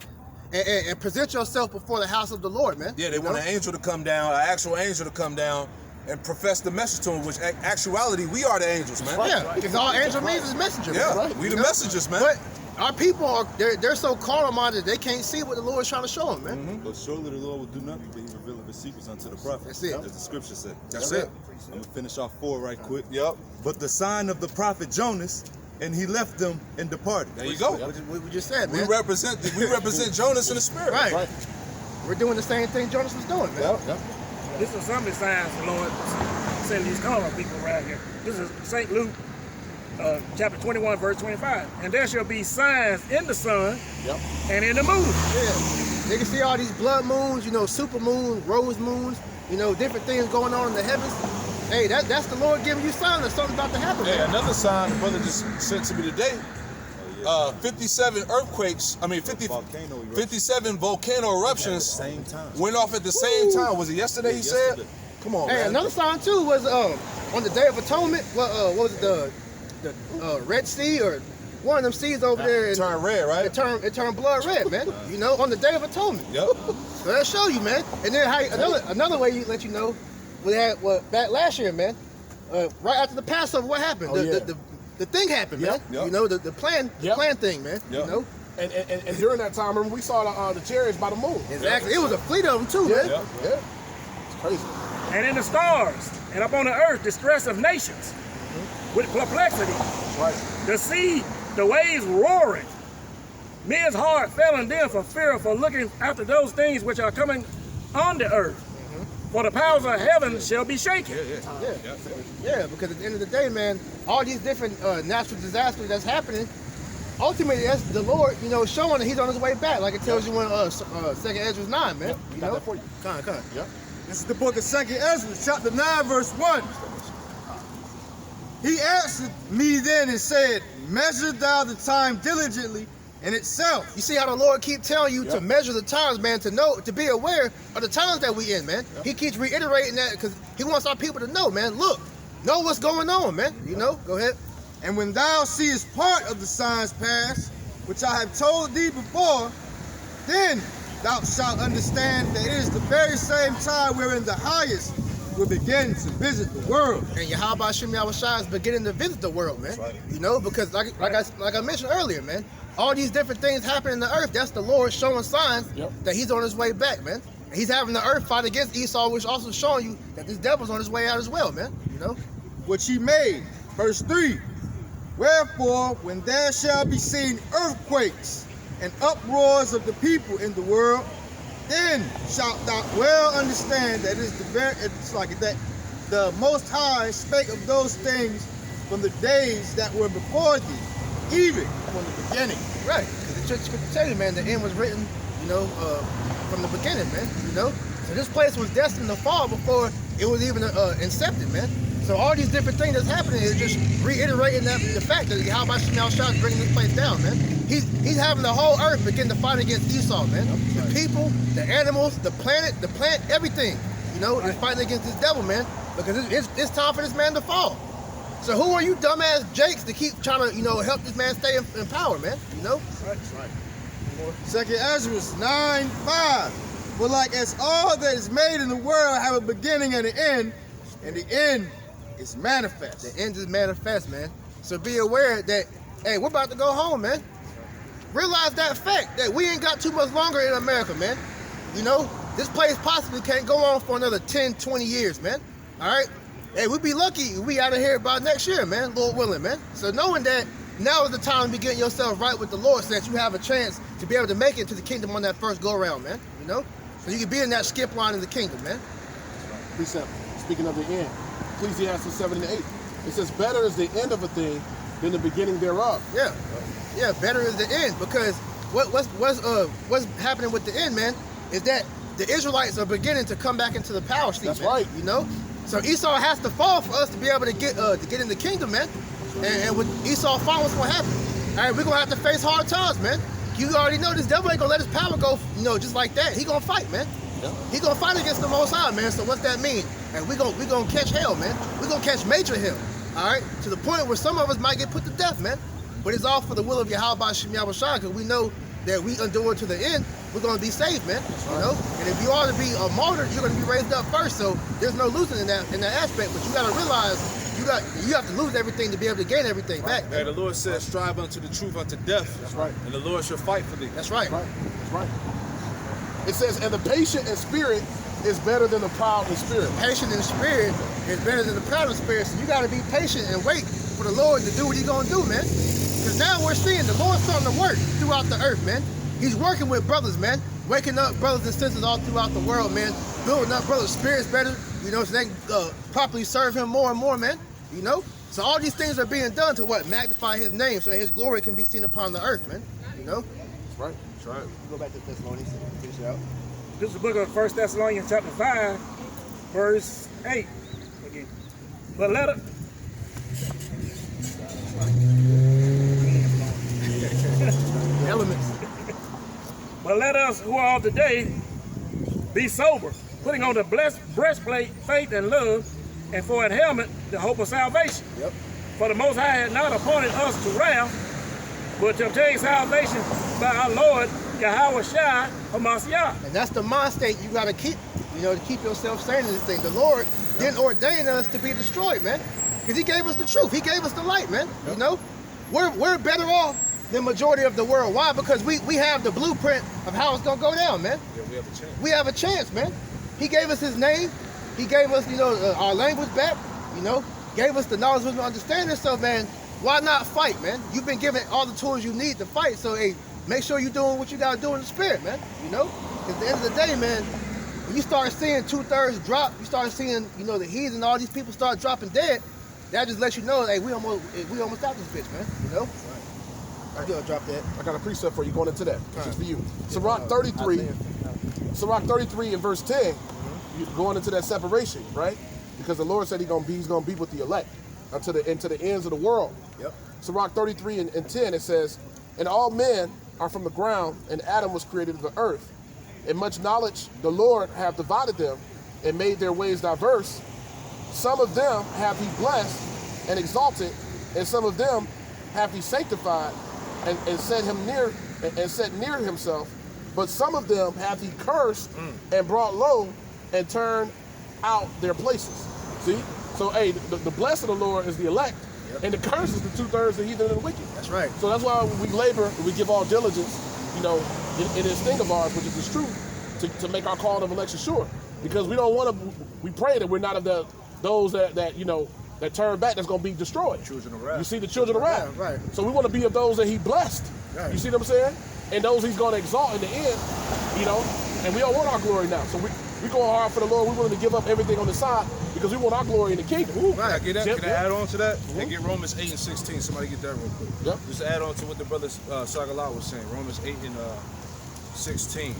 and present yourself before the house of the Lord, man. Yeah, they You want know? an angel to come down, an actual angel to come down and profess the message to him, which actuality, we are the angels, man. Yeah, because all angel means is messenger. Yeah, man. we You the know? messengers, man. But our people are they're so carnal minded they can't see what the Lord is trying to show them, man. But surely the Lord will do nothing, but he revealeth his secrets unto the prophets. That's it. As the scripture said. That's it. I'm going to finish off 4 right quick. Yep. But the sign of the prophet Jonas, and he left them and departed. There you go. What we just said, We man. represent Jonas in the spirit. Right. We're doing the same thing Jonas was doing, man. This is some of the signs the Lord sending these carnal people around here. This is St. Luke, chapter 21, verse 25. And there shall be signs in the sun and in the moon. Yeah. They can see all these blood moons, you know, super moons, rose moons, you know, different things going on in the heavens. Hey, that's the Lord giving you signs that something's about to happen, Hey, man. another sign the brother just sent to me today. 57 earthquakes, volcano eruption. 57 volcano eruptions Same time. went off at the same time. Was it yesterday he said? yesterday. Come on, Hey, man. another sign too was on the Day of Atonement. What was it, the Red Sea or one of them seas over there? And Turn red, right? it turned blood red, man. You know, on the Day of Atonement. Yep. So that show you, man. And then another way you let you know, we had back last year, man. Right after the Passover, what happened? Oh, yeah. The thing happened, man. Yep. You know, the plan thing, man. Yep. You know, And during that time, remember, we saw the chariots by the moon. exactly. It was a fleet of them too, man. Yep. Yeah. It's crazy. And in the stars, and upon the earth, distress of nations with perplexity. Right. The sea, the waves roaring. Men's heart fell in them for fear for looking after those things which are coming on the earth. For the powers of heaven shall be shaken. Yeah, because at the end of the day, man, all these different natural disasters that's happening, ultimately that's the Lord, showing that he's on his way back, like it tells you in 2nd Ezra 9, man. We got that for you. Come on. Yeah. This is the book of 2nd Ezra, chapter 9, verse 1. He answered me then and said, measure thou the time diligently in itself. You see how the Lord keep telling you to measure the times, man, to be aware of the times that we in, man. He keeps reiterating that because he wants our people to know, man. Look, know what's going on, man. Go ahead. And when thou seest part of the signs pass, which I have told thee before, then thou shalt understand that it is the very same time wherein the highest will begin to visit the world. And Yahweh Shem Yahushua is beginning to visit the world, man. Because like I mentioned earlier, man, all these different things happen in the earth. That's the Lord showing signs that he's on his way back, man. And he's having the earth fight against Esau, which also showing you that this devil's on his way out as well, man. Which he made. Verse 3. Wherefore, when there shall be seen earthquakes and uproars of the people in the world, then shalt thou well understand that the Most High spake of those things from the days that were before thee, even from the beginning. Right, because the church could tell you, man, the end was written, from the beginning, man. So this place was destined to fall before it was even incepted, man. So all these different things that's happening is just reiterating the fact that Yahweh Shem Yahushua is bringing this place down, man. He's having the whole earth begin to fight against Esau, man. The people, the animals, the plant, everything, is fighting against this devil, man. Because it's time for this man to fall. So who are you dumbass jakes to keep trying to, help this man stay in power, man? Right. 2nd Ezra 9:5. For like as all that is made in the world have a beginning and an end, and the end is manifest. The end is manifest, man. So be aware that, hey, we're about to go home, man. Realize that fact that we ain't got too much longer in America, man. This place possibly can't go on for another 10, 20 years, man. All right? Hey, we'd be lucky if we out of here by next year, man, Lord willing, man. So knowing that now is the time to be getting yourself right with the Lord so that you have a chance to be able to make it to the kingdom on that first go-around, man. So you can be in that skip line in the kingdom, man. Precept. Speaking of the end, Ecclesiastes 7 and 8. It says, better is the end of a thing than the beginning thereof. Yeah, better is the end, because what's happening with the end, man, is that the Israelites are beginning to come back into the power seat. That's man, right. So Esau has to fall for us to be able to get in the kingdom, man. And with Esau falling, what's gonna happen? All right, we're gonna have to face hard times, man. You already know this devil ain't gonna let his power go, just like that. He gonna fight, man. He gonna fight against the Most High, man. So what's that mean? And we gonna catch hell, man. We gonna catch major hell. All right, to the point where some of us might get put to death, man. But it's all for the will of Yahweh Shem Yahushua, because we know that we endure to the end, we're gonna be saved, man. And if you are to be a martyr, you're gonna be raised up first. So there's no losing in that aspect. But you gotta realize you have to lose everything to be able to gain everything back. Yeah, the Lord says, strive unto the truth unto death. That's right. And the Lord shall fight for thee. That's right. That's right. It says, and the patient in spirit is better than the proud in spirit. Patient in spirit is better than the proud in spirit. So you got to be patient and wait for the Lord to do what he's going to do, man. Because now we're seeing the Lord's starting to work throughout the earth, man. He's working with brothers, man. Waking up brothers and sisters all throughout the world, man. Building up brothers' spirits better, so they can properly serve him more and more, man. So all these things are being done to magnify his name so that his glory can be seen upon the earth, man. That's right. That's right. Go back to Thessalonians and finish it out. This is the book of 1 Thessalonians chapter 5, verse 8. Again. But let us... Elements. But let us who are of the day be sober, putting on the breastplate, faith and love, and for an helmet, the hope of salvation. Yep. For the Most High had not appointed us to wrath, but to obtain salvation by our Lord Yahweh Shai HaMashiach. And that's the mind state you got to keep, to keep yourself sane in this thing. The Lord didn't ordain us to be destroyed, man, because he gave us the truth. He gave us the light, man. We're better off than majority of the world. Why? Because we have the blueprint of how it's going to go down, man. Yeah, we have a chance. We have a chance, man. He gave us his name. He gave us, our language back, gave us the knowledge and understanding. So, man, why not fight, man? You've been given all the tools you need to fight. So, hey, make sure you're doing what you got to do in the spirit, man. Because at the end of the day, man, when you start seeing 2/3 drop, you start seeing, you know, the heathen and all these people start dropping dead, that just lets you know, hey, we almost got this bitch, man. You know? I gotta drop that. I got a precept for you going into that. This is for you. Sirach 33. Sirach 33 and verse 10, you going into that separation, right? Because the Lord said he's gonna be with the elect unto the ends of the world. Yep. Sirach 33 and 10, it says, and all men are from the ground, and Adam was created of the earth. In much knowledge the Lord have divided them, and made their ways diverse. Some of them hath he blessed and exalted, and some of them hath he sanctified, and set him near and set near himself. But some of them hath he cursed and brought low, and turned out their places. See? So, hey, the blessed of the Lord is the elect, and the curse is the 2/3 the heathen and the wicked. That's right. So that's why we labor, we give all diligence, you know, in this thing of ours, which is the truth, to make our call of election sure. Because we don't want to, we pray that we're not of those that you know, that turn back, that's going to be destroyed. Children of wrath. You see, the children of wrath. Right. So we want to be of those that he blessed. Right. You see what I'm saying? And those he's going to exalt in the end, you know, and we don't want our glory now. So we going hard for the Lord. We're willing to give up everything on the side because we want our glory in the kingdom. Ooh. Can I get that? Yep, Can I yep. add on to that? And get Romans 8 and 16. Somebody get that real quick. Yep. Just to add on to what the brother Sagalat was saying. Romans 8 and 16.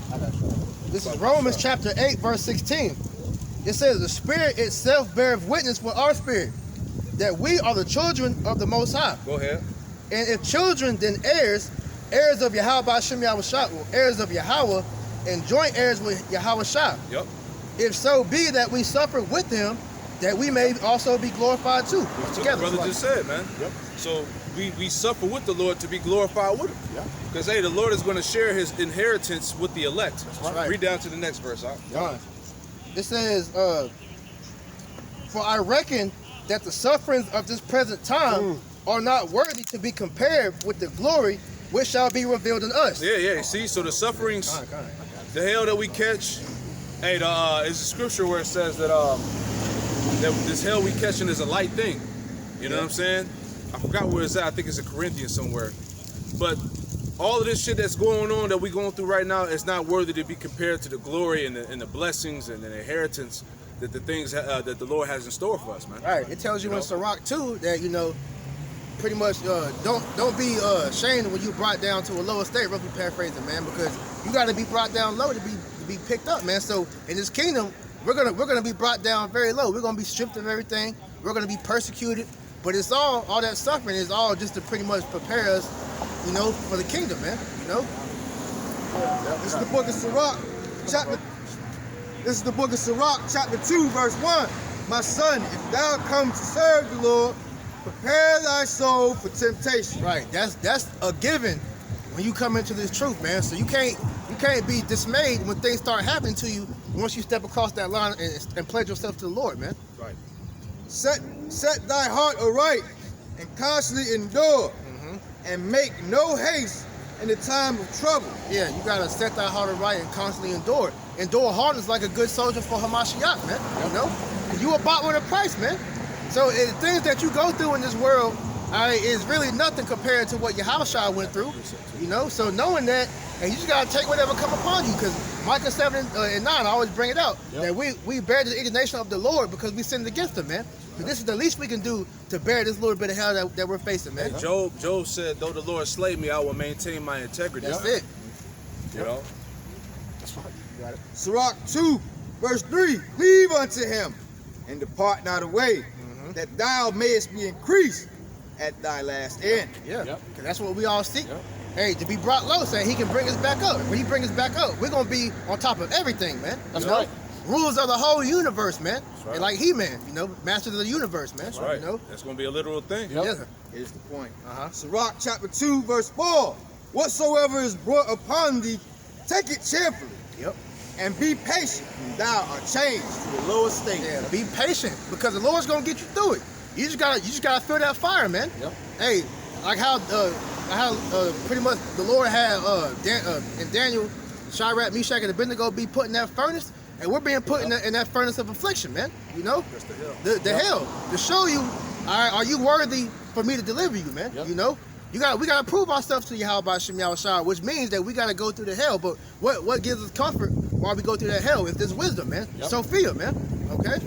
This is Romans chapter 8, verse 16. It says, the Spirit itself beareth witness with our spirit, that we are the children of the Most High. Go ahead. And if children, then heirs, heirs of Yahweh Ba'ashem Yahushua, heirs of Yahweh, and joint heirs with Yahushua. Yep. If so be that we suffer with him, that we may also be glorified too. That's what the Together. brother just said, man. Yep. So we suffer with the Lord to be glorified with him. Yep. Because, hey, the Lord is going to share his inheritance with the elect. That's right. Read down to the next verse. Huh? Done. It says, for I reckon that the sufferings of this present time are not worthy to be compared with the glory which shall be revealed in us. Yeah. See, so the sufferings, the hell that we catch, hey, it's a scripture where it says that that this hell we catching is a light thing. You know what I'm saying? I forgot where it's at. I think it's in Corinthians somewhere. But all of this shit that's going on that we're going through right now is not worthy to be compared to the glory and the blessings and the inheritance that the things that the Lord has in store for us, man. Right. It tells you in Sirach too that, you know, pretty much don't be ashamed when you brought down to a lower state, roughly paraphrasing, man, because you got to be brought down low to be picked up, man. So in this kingdom, we're gonna be brought down very low. We're gonna be stripped of everything. We're gonna be persecuted. But it's all that suffering is all just to pretty much prepare us, you know, for the kingdom, man. You know. This is the book of Sirach, chapter. This is the book of Sirach, chapter 2, verse 1. My son, if thou come to serve the Lord, prepare thy soul for temptation. Right. That's a given when you come into this truth, man. So you can't be dismayed when things start happening to you once you step across that line and pledge yourself to the Lord, man. Right. Set thy heart aright and constantly endure, and make no haste in the time of trouble. Yeah, you gotta set that heart right and constantly endure. Endure hard is like a good soldier for Hamashiach, man. You know, 'cause you were bought with a price, man. So the things that you go through in this world is really nothing compared to what Yahushua went through. You know, so knowing that, and you just gotta take whatever come upon you, because Micah 7 and 9, I always bring it out, that we bear the indignation of the Lord because we sinned against him, man. So this is the least we can do to bear this little bit of hell that we're facing, man. Job said, though the Lord slay me, I will maintain my integrity. That's it. You know? That's right. You got it. Sirach 2, verse 3. Cleave unto him and depart not away, that thou mayest be increased at thy last end. Yeah, Yep. 'Cause that's what we all seek. Yep. Hey, to be brought low, saying he can bring us back up. When he brings us back up, we're gonna be on top of everything, man. That's You know? right. Rulers of the whole universe, man. right. And like He-Man, you know, masters of the universe, man. That's right. You know? That's going to be a literal thing. Yep. Yeah. Here's the point. Uh-huh. Sirach chapter 2, verse 4. Whatsoever is brought upon thee, take it cheerfully, Yep. and be patient, and thou art changed to a lower state. Yeah. Be patient, because the Lord's gonna get you through it. You just gotta feel that fire, man. Yep. Hey, like how pretty much the Lord had in Daniel, Shadrach, Meshach, and Abednego be put in that furnace, and we're being put in that furnace of affliction, man. You know, That's the hell. the hell, to show you, are you worthy for me to deliver you, man? Yep. You know, we gotta prove ourselves to Yahweh Ba'ashem Yahushua, which means that we gotta go through the hell. But what gives us comfort while we go through that hell is this wisdom, man. Sophia, man. Okay?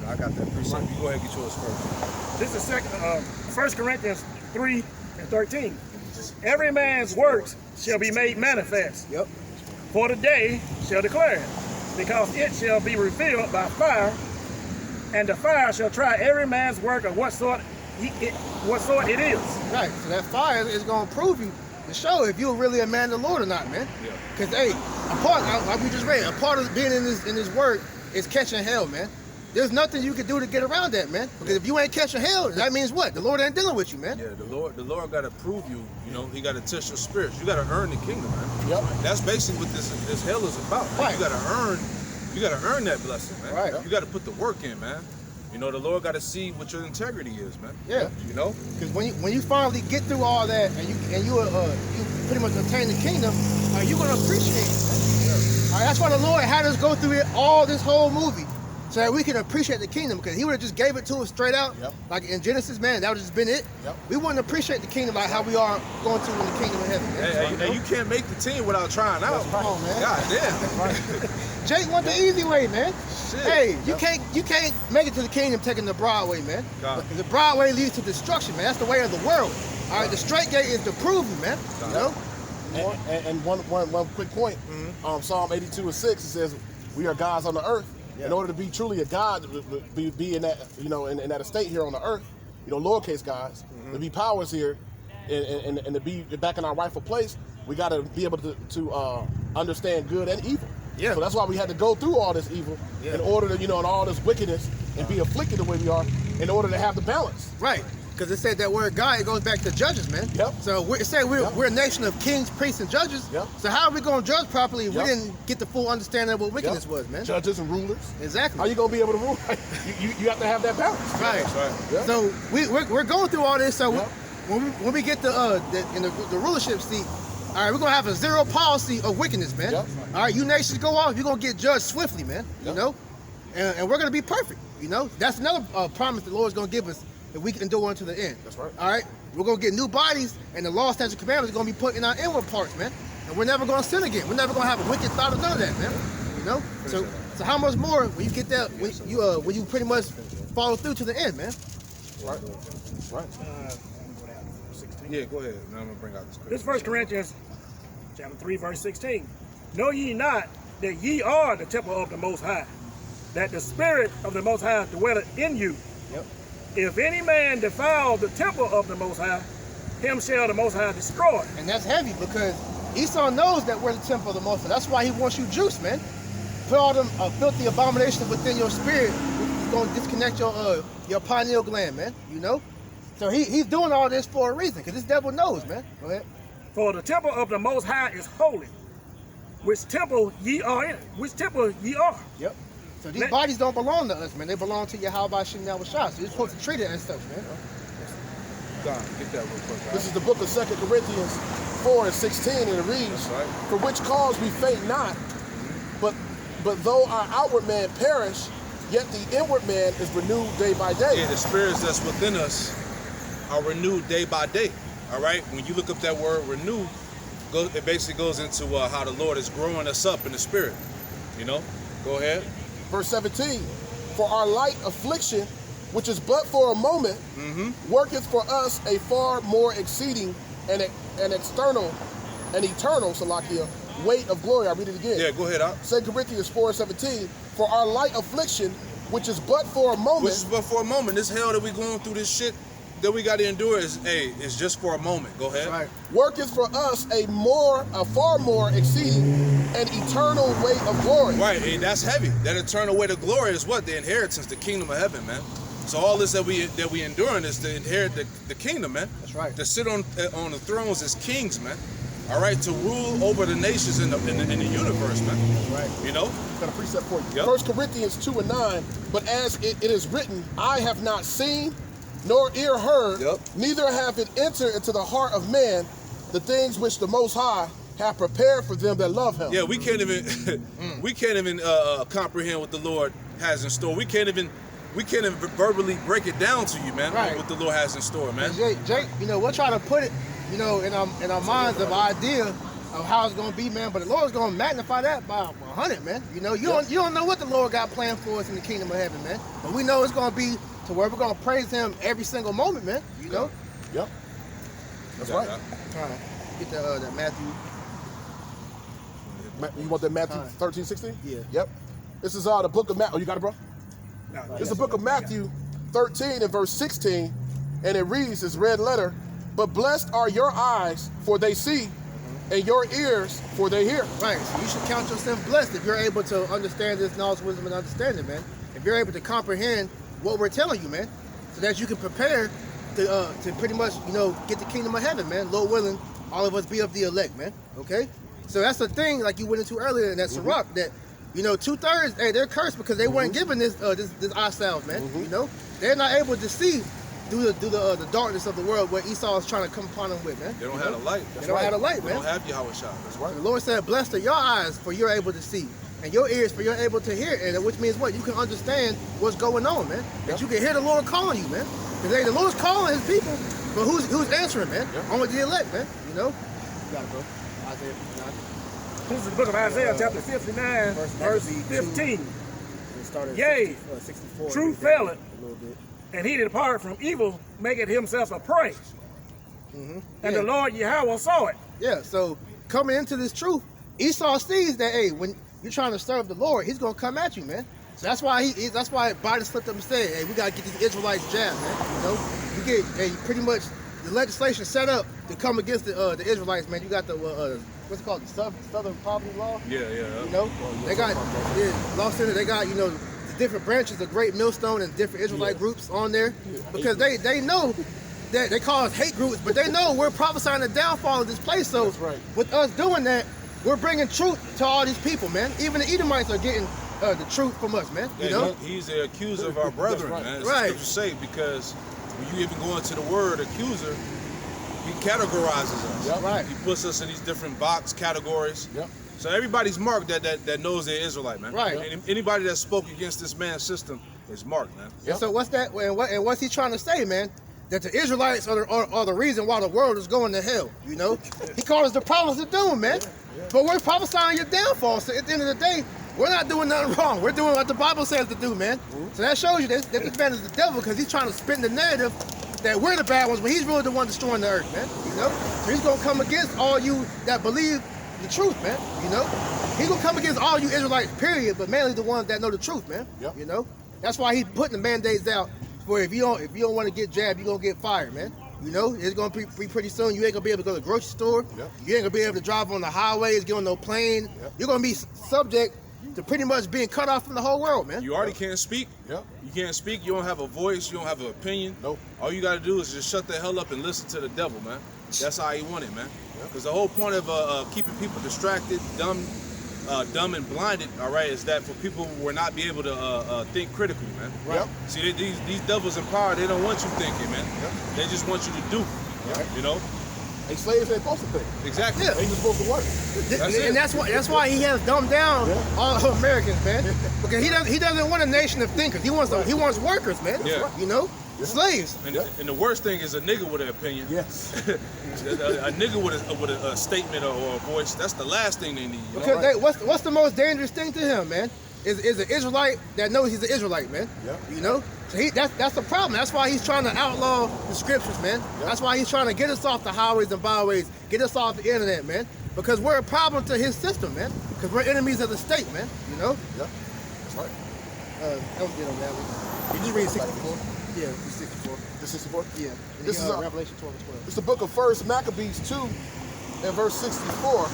I got that precept. You go ahead and get yours first. This is 1 Corinthians 3:13. Every man's works shall be made manifest. Yep. For the day shall declare it, because it shall be revealed by fire, and the fire shall try every man's work of what sort it is. Right. So that fire is going to prove you to show if you're really a man of the Lord or not, man. Yeah. Because, hey, like we just read, a part of being in this work is catching hell, man. There's nothing you can do to get around that, man. Because if you ain't catching hell, that means what? The Lord ain't dealing with you, man. Yeah, the Lord got to prove you. You know, He got to test your spirits. You got to earn the kingdom, man. Yep. That's basically what this hell is about. Man. Right. You got to earn that blessing, man. Right. You got to put the work in, man. You know, the Lord got to see what your integrity is, man. Yeah. You know. Because when you finally get through all that and you pretty much obtain the kingdom, you're gonna appreciate it. Man. All right, that's why the Lord had us go through it all this whole movie, so that we can appreciate the kingdom. Because He would have just gave it to us straight out, like in Genesis, man, that would have just been it. We wouldn't appreciate the kingdom like how we are going to in the kingdom of heaven. Man. Hey, you can't make the team without trying out. Come on, man. God damn. Jake went the easy way, man. Shit. Hey, you can't make it to the kingdom taking the broad way, man. God. The broad way leads to destruction, man. That's the way of the world. All right, the straight gate is to prove you, man. You know. And one quick point. Psalm 82:6, it says, "We are gods on the earth." In order to be truly a god, be in that in that estate here on the earth, lowercase gods, to be powers here, and to be back in our rightful place, we got to be able to understand good and evil. Yeah. So that's why we had to go through all this evil in order to, and all this wickedness and be afflicted the way we are in order to have the balance. Right. Because it said that word God, it goes back to Judges, man. Yep. So it said we're a nation of kings, priests, and judges. Yep. So how are we going to judge properly if we didn't get the full understanding of what wickedness was, man? Judges and rulers. Exactly. How you gonna be able to rule? you have to have that balance. Right. That's right. Yeah. So we're going through all this. So when we get in the rulership seat, all right, we're gonna have a zero policy of wickedness, man. Yep. All right, you nations go off, you're gonna get judged swiftly, man. You know, and we're gonna be perfect. You know, that's another promise the Lord's gonna give us if we can endure unto the end. That's right. All right, we're gonna get new bodies, and the law, statutes, and commandments are gonna be put in our inward parts, man. And we're never gonna sin again. We're never gonna have a wicked thought of none of that, man. You know. So how much more when you get that when you pretty much follow through to the end, man? Right. Yeah, go ahead. Now I'm gonna bring out this. This 1 Corinthians chapter 3, verse 16. Know ye not that ye are the temple of the Most High, that the Spirit of the Most High dwelleth in you. Yep. If any man defile the temple of the Most High, him shall the Most High destroy. And that's heavy because Esau knows that we're the temple of the Most High. That's why he wants you juice, man. Put all them filthy abominations within your spirit, which is going to disconnect your pineal gland, man. You know. So he's doing all this for a reason, because this devil knows, man. Go ahead. For the temple of the Most High is holy, which temple ye are in. Which temple ye are. Yep. So these bodies don't belong to us, man. They belong to Yahweh Shem Yahushua. So you're supposed to treat it as such, man. God, get that real quick. This is the book of 2 Corinthians 4:16, and it reads, That's right. "For which cause we faint not, but though our outward man perish, yet the inward man is renewed day by day." Yeah, the spirits that's within us are renewed day by day. All right. When you look up that word "renew," it basically goes into how the Lord is growing us up in the spirit. You know. Go ahead. Verse 17, "For our light affliction, which is but for a moment, worketh for us a far more exceeding and eternal, Salakia, weight of glory." I read it again. Yeah, go ahead. 2 Corinthians 4:17, "For our light affliction, which is but for a moment." Which is but for a moment. This hell that we going through, this shit that we got to endure is just for a moment. Go ahead. Right. Worketh for us a far more exceeding and eternal weight of glory. Right, and that's heavy. That eternal weight of glory is what? The inheritance, the kingdom of heaven, man. So all this that we enduring is to inherit the kingdom, man. That's right. To sit on the thrones as kings, man. All right, to rule over the nations in the universe, man. That's right. You know. Got a precept for you. Yep. 1 Corinthians 2:9, "But as it is written, I have not seen, nor ear heard, neither have it entered into the heart of man, the things which the Most High have prepared for them that love Him." Yeah, we can't even comprehend what the Lord has in store. We can't even verbally break it down to you, man. Right. What the Lord has in store, man. And Jake, we'll try to put it, in our minds of idea of how it's gonna be, man. But the Lord's gonna magnify that by 100, man. You know, you don't know what the Lord got planned for us in the kingdom of heaven, man. But we know it's gonna be to where we're gonna praise Him every single moment, man. You know. Yep. That's right. All right. Get that Matthew. You want that Matthew All right. 13, 16? Yeah. Yep. This is the book of Matthew. Oh, you got it, bro? No, This is the book of Matthew 13 and verse 16, and it reads this red letter, but blessed are your eyes, for they see, and your ears, for they hear. Right. So you should count yourself blessed if you're able to understand this knowledge, wisdom, and understanding, man. If you're able to comprehend what we're telling you, man, so that you can prepare to pretty much, you know, get the kingdom of heaven, man. Lord willing, all of us be of the elect, man. Okay? So that's the thing, like you went into earlier in that Sirach, that, you know, 2/3, hey, they're cursed because they weren't given this eye salve, man. You know? They're not able to see through the darkness of the world where Esau is trying to come upon them with, man. They don't have the light. They don't have the light, They man. don't have Yahweh Shah. That's right. The Lord said, blessed are your eyes, for you're able to see, and your ears, for you're able to hear, and which means what? You can understand what's going on, man. That you can hear the Lord calling you, man. Because the Lord's calling His people, but who's answering, man? Only the elect, man. You know? You got it, bro. Isaiah 59. This is the book of Isaiah, chapter 59, verse 15. Yea, 64. truth faileth, A little bit. and he that departed from evil maketh himself a prey. And Yeah. the Lord Yahweh saw it. Yeah, so coming into this truth, Esau sees that, hey, when you're trying to serve the Lord, he's gonna come at you, man. So that's why Biden slipped up and said, hey, we gotta get these Israelites jabbed, man. You know, you get, hey, pretty much the legislation set up to come against the Israelites, man. You got the what's it called, the Southern Poverty Law. Yeah. You know, they got law center. They got, you know, the different branches of Great Millstone and different Israelite groups on there because they know that they call us hate groups, but they know we're prophesying the downfall of this place. So That's right. with us doing that, we're bringing truth to all these people, man. Even the Edomites are getting the truth from us, man. You know, He's the accuser of our brethren, right. man. Right. It's say because when you even go into the word accuser, he categorizes us. Yep. Right. He puts us in these different box categories. Yep. So everybody's marked that knows they're Israelite, man. Right. And anybody that spoke against this man's system is marked, man. Yep. So what's that? And what's he trying to say, man? That the Israelites are the reason why the world is going to hell. You know, he called us the prophets of doom, man. But we're prophesying your downfall. So at the end of the day, we're not doing nothing wrong. We're doing what the Bible says to do, man. So that shows you that this man is the devil because he's trying to spin the narrative that we're the bad ones, but he's really the one destroying the earth, man. You know, so he's gonna come against all you that believe the truth, man. You know, he's gonna come against all you Israelites, period. But mainly the ones that know the truth, man. Yep. You know, that's why he's putting the mandates out. For if you don't want to get jabbed, you're gonna get fired, man. You know, it's gonna be pretty soon. You ain't gonna be able to go to the grocery store. Yep. You ain't gonna be able to drive on the highways, get on no plane. Yep. You're gonna be subject to pretty much being cut off from the whole world, man. You already can't speak. Yep. You can't speak. You don't have a voice. You don't have an opinion. Nope. All you got to do is just shut the hell up and listen to the devil, man. That's how he want it, man. Because the whole point of keeping people distracted, dumb and blinded, all right, is that for people who will not be able to think critically, man. Yep. See, these devils in power, they don't want you thinking, man. Yep. They just want you to do. Right. You know? Hey, slaves ain't supposed to think. Exactly. Yeah. They just supposed to work. And that's why he has dumbed down all Americans, man. Because he doesn't want a nation of thinkers. He wants workers, man. Yeah. You know, slaves. And the worst thing is a nigga with an opinion. Yes. a nigga with a statement or a voice, that's the last thing they need. You know? Because what's the most dangerous thing to him, man? Is an Israelite that knows he's an Israelite, man. Yeah. You know? So that's the problem. That's why he's trying to outlaw the scriptures, man. Yeah. That's why he's trying to get us off the highways and byways, get us off the internet, man. Because we're a problem to his system, man. Because we're enemies of the state, man. You know? Yep. That's right. That was good on that one. You just read 64. Yeah, 64. This is support. Yeah. This is Revelation 12 and 12. It's the book of 1 Maccabees 2 and verse 64.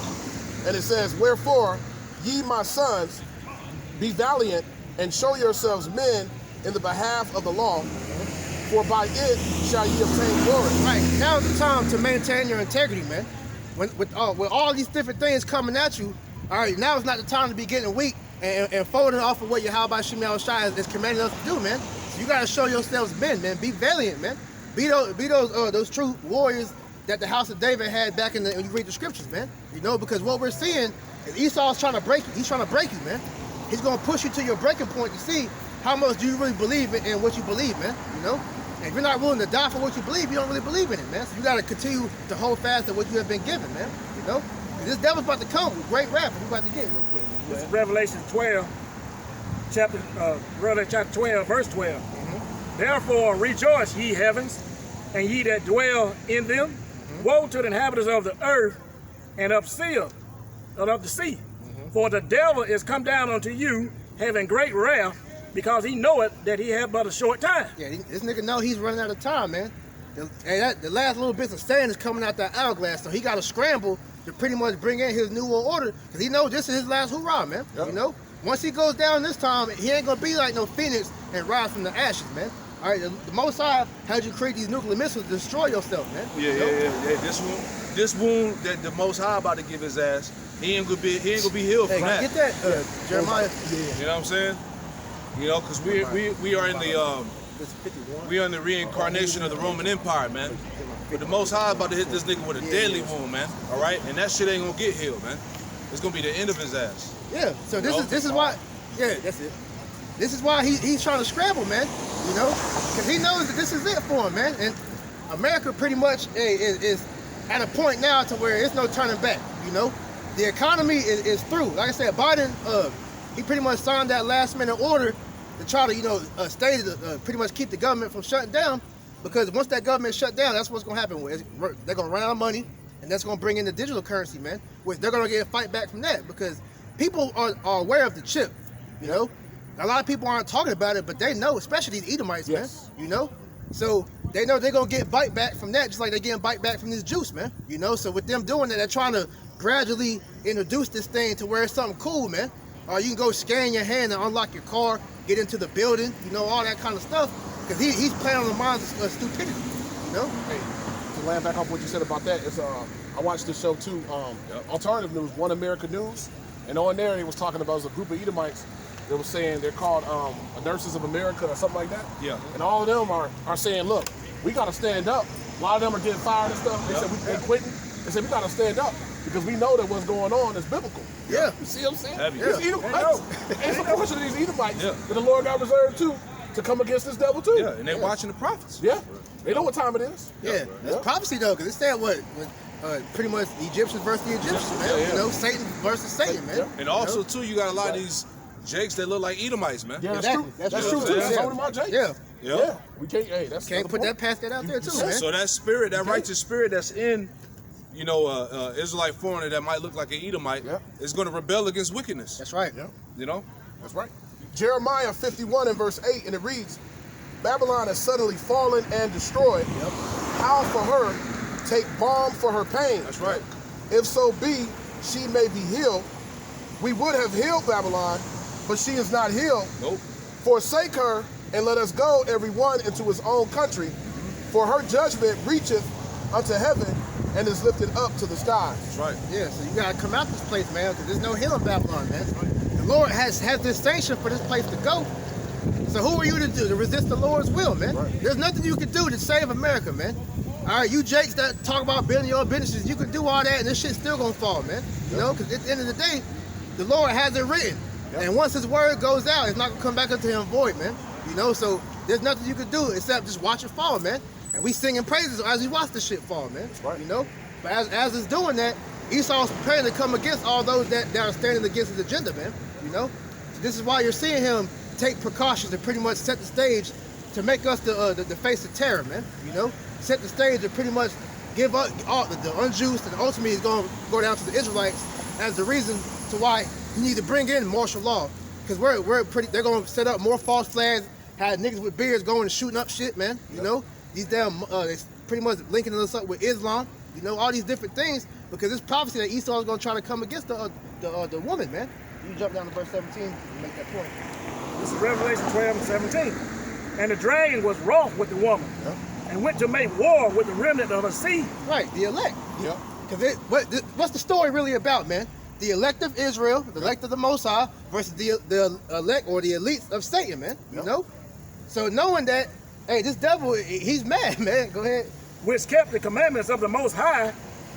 And it says, wherefore, ye my sons, be valiant and show yourselves men in the behalf of the law, for by it shall ye obtain glory. Right, now's the time to maintain your integrity, man. With all these different things coming at you, all right, now is not the time to be getting weak and folding off of what Yahweh Shemel Shai is commanding us to do, man. So you gotta show yourselves men, man. Be valiant, man. Be those true warriors that the house of David had back when you read the scriptures, man. You know, because what we're seeing is Esau's trying to break you. He's trying to break you, man. He's gonna push you to your breaking point to see how much do you really believe in what you believe, man. You know? And if you're not willing to die for what you believe, you don't really believe in it, man. So you gotta continue to hold fast to what you have been given, man. You know? This devil's about to come with great wrath. We about to get it real quick. This is Revelation 12, Revelation chapter 12, verse 12. Therefore rejoice, ye heavens, and ye that dwell in them. Woe to the inhabitants of the earth and of the sea. For the devil is come down unto you, having great wrath, because he knoweth that he hath but a short time. Yeah, this nigga know he's running out of time, man. The last little bits of sand is coming out that hourglass, so he got to scramble to pretty much bring in his new world order, because he knows this is his last hurrah, man. Yep. You know? Once he goes down this time, he ain't going to be like no phoenix and rise from the ashes, man. All right, the Most High had you create these nuclear missiles to destroy yourself, man. Yeah. This wound that the Most High about to give his ass, he ain't gonna be healed Hey, from that. get that, Jeremiah. You know what I'm saying? You know, because we are in the we are in the reincarnation of the Roman Empire, man. But the Most High about to hit this nigga with a deadly wound, man. All right, and that shit ain't gonna get healed, man. It's gonna be the end of his ass. Yeah, so this is why, yeah, that's it. This is why he's trying to scramble, man. You know, because he knows that this is it for him, man. And America pretty much is at a point now to where it's no turning back. You know, the economy is through. Like I said, Biden, he pretty much signed that last minute order to try to, pretty much keep the government from shutting down. Because once that government shut down, that's what's gonna happen. They're gonna run out of money, and that's gonna bring in the digital currency, man. Which they're gonna get a fight back from that, because people are aware of the chip. You know, a lot of people aren't talking about it, but they know, especially these Edomites, Yes. man. You know, so they know they're gonna get bite back from that, just like they're getting bite back from this juice, man. You know, so with them doing that, they're trying to gradually introduce this thing to where it's something cool, man. Or you can go scan your hand and unlock your car, get into the building, you know, all that kind of stuff. Because he's playing on the minds of stupidity, you know? Hey, to land back off what you said about that, it's I watched this show too, Alternative News, One America News, and on there it was talking about a group of Edomites that was saying they're called Nurses of America or something like that. Yeah. And all of them are saying, look, we got to stand up. A lot of them are getting fired and stuff. They said they quitting. They said we got to stand up because we know that what's going on is biblical. Yeah. You see what I'm saying? Heavy. These Edomites, it's a portion of these Edomites that the Lord got reserved to come against this devil too. Yeah, and they're watching the prophets. Yeah. They know what time it is. Yeah, that's prophecy though, because it said pretty much the Egyptians versus the Egyptians, man. Yeah. You know, Satan versus Satan, man. And also too, you got a lot of these Jakes that look like Edomites, man. Yeah, that's Exactly. true. That's That's true. true too. Yeah. Some of them are Jakes. Yeah. Yeah. We can't. Hey, that's Can't put that past that out there too, man. So that spirit, that righteous spirit that's in, you know, Israelite foreigner that might look like an Edomite, is going to rebel against wickedness. That's right. Yeah. You know? That's right. Jeremiah 51 and verse 8, and it reads, Babylon has suddenly fallen and destroyed. How for her take balm for her pain? That's right. If so be, she may be healed. We would have healed Babylon, but she is not healed. Nope. Forsake her, and let us go, every one into his own country. For her judgment reacheth unto heaven, and is lifted up to the skies. That's right. Yeah, so you gotta come out this place, man, because there's no healing Babylon, man. The Lord has this sanction for this place to go. So who are you to do? To resist the Lord's will, man. Right. There's nothing you can do to save America, man. All right, you Jakes that talk about building your own businesses, you can do all that and this shit's still gonna fall, man. You know, because at the end of the day, the Lord has it written. And once his word goes out, it's not gonna come back unto him void, man. You know, so there's nothing you can do except just watch it fall, man. And we singing praises as we watch the shit fall, man. Right. You know? But as it's doing that, Esau's preparing to come against all those that are standing against his agenda, man. You know? So this is why you're seeing him take precautions to pretty much set the stage to make us the face of terror, man. You know? Set the stage to pretty much give up all the unjust, and ultimately is going to go down to the Israelites as the reason to why you need to bring in martial law. Because they're going to set up more false flags, have niggas with beards going and shooting up shit, man. You know? These damn, they pretty much linking us up with Islam. You know, all these different things, because it's prophecy that Esau is going to try to come against the woman, man. You jump down to verse 17 and make that point. This is Revelation 12 and 17. And the dragon was wroth with the woman, and went to make war with the remnant of her seed. Right, the elect. Yeah. Because what's the story really about, man? The elect of Israel, the elect of the Most High, versus the elect or the elites of Satan, man. You know? So knowing that, hey, this devil, he's mad, man. Go ahead. Which kept the commandments of the Most High,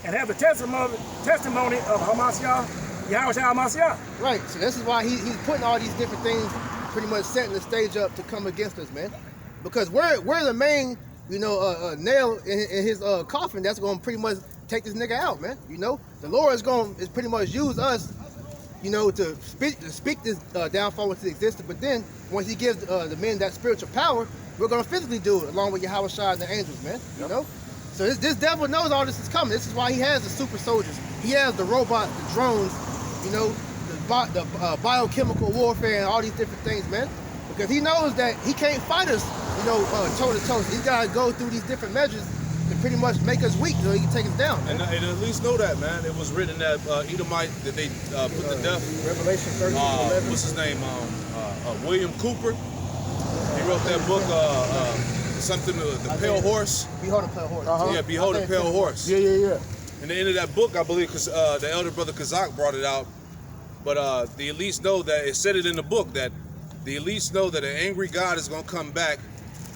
and have the testimony of Hamashiach, Yahweh Hamashiach. Right, so this is why he's putting all these different things, pretty much setting the stage up to come against us, man. Because we're the main, you know, nail in his coffin that's going to pretty much take this nigga out, man. You know, the Lord is pretty much use us, you know, to speak this downfall into existence. But then once He gives the men that spiritual power, we're gonna physically do it along with Yahweh Shai and the angels, man. You know, so this devil knows all this is coming. This is why he has the super soldiers. He has the robots, the drones, you know, the biochemical warfare and all these different things, man. Because he knows that he can't fight us, you know, toe to toe. He's got to go through these different measures to pretty much make us weak so he can take us down. And at least know that, man. It was written that Edomite that they put to death. Revelation 13:11. What's his name? William Cooper. He wrote that book, something, The Pale Horse. Behold the Pale Horse. Yeah, Behold the Pale Horse. Yeah. In the end of that book, I believe, because the elder brother Kazak brought it out, but the elites know that, it said it in the book, that the elites know that an angry God is going to come back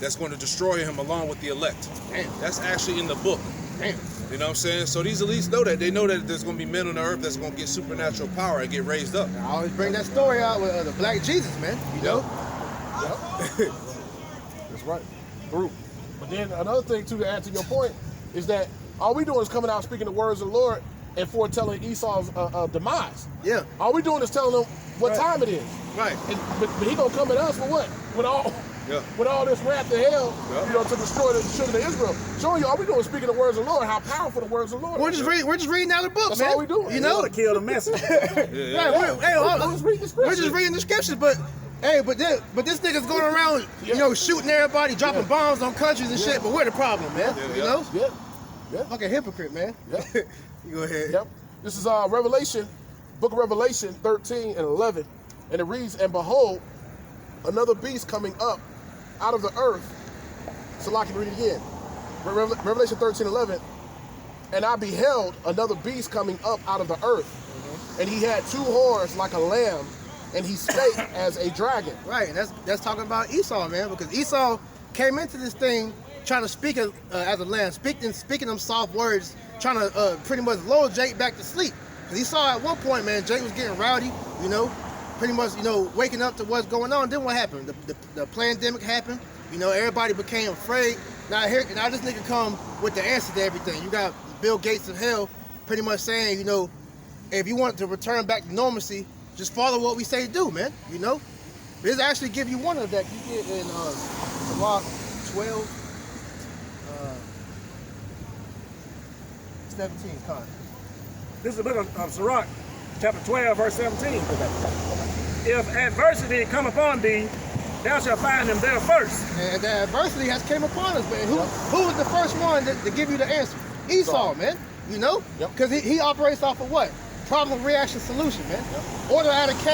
that's going to destroy him along with the elect. Damn. That's actually in the book. Damn. You know what I'm saying? So these elites know that. They know that there's going to be men on the earth that's going to get supernatural power and get raised up. I always bring that story out with the Black Jesus, man. You know? That's right. True. But then another thing too, to add to your point, is that all we doing is coming out speaking the words of the Lord and foretelling Esau's demise. Yeah. All we doing is telling them what time it is. Right. But he gonna come at us for what? With all this wrath to hell, you know, to destroy the children of Israel. Showing you, all we doing is speaking the words of the Lord, how powerful the words of the Lord We're are. just reading out the book, That's man. all we doing. You know? To kill the messenger. We're just reading the scriptures, but hey, but this nigga's going around, you know, shooting everybody, dropping bombs on countries and shit. But we're the problem, man. You know? Yeah. Fucking hypocrite, man. Yeah. You go ahead. Yep. This is Revelation, book of Revelation 13 and 11. And it reads, and behold, another beast coming up out of the earth. So I can read it again. Revelation 13, 11. And I beheld another beast coming up out of the earth. And he had 2 horns like a lamb, and he spake as a dragon. Right, and that's talking about Esau, man, because Esau came into this thing trying to speak as a lamb, speaking them soft words, trying to pretty much lull Jake back to sleep. Because he saw at one point, man, Jake was getting rowdy, you know, pretty much, you know, waking up to what's going on. Then what happened? The pandemic happened. You know, everybody became afraid. Now this nigga come with the answer to everything. You got Bill Gates of hell pretty much saying, you know, if you want to return back to normalcy, just follow what we say to do, man. You know? This actually give you one of that. You get in Sirach 12, 17, Con. This is the book of Sirach, chapter 12, verse 17. If adversity come upon thee, thou shalt find them there first. And the adversity has came upon us, man. Who was the first one to give you the answer? Esau, man. You know? Yep. Because he operates off of what? Problem, reaction, solution, man. Order out of chaos.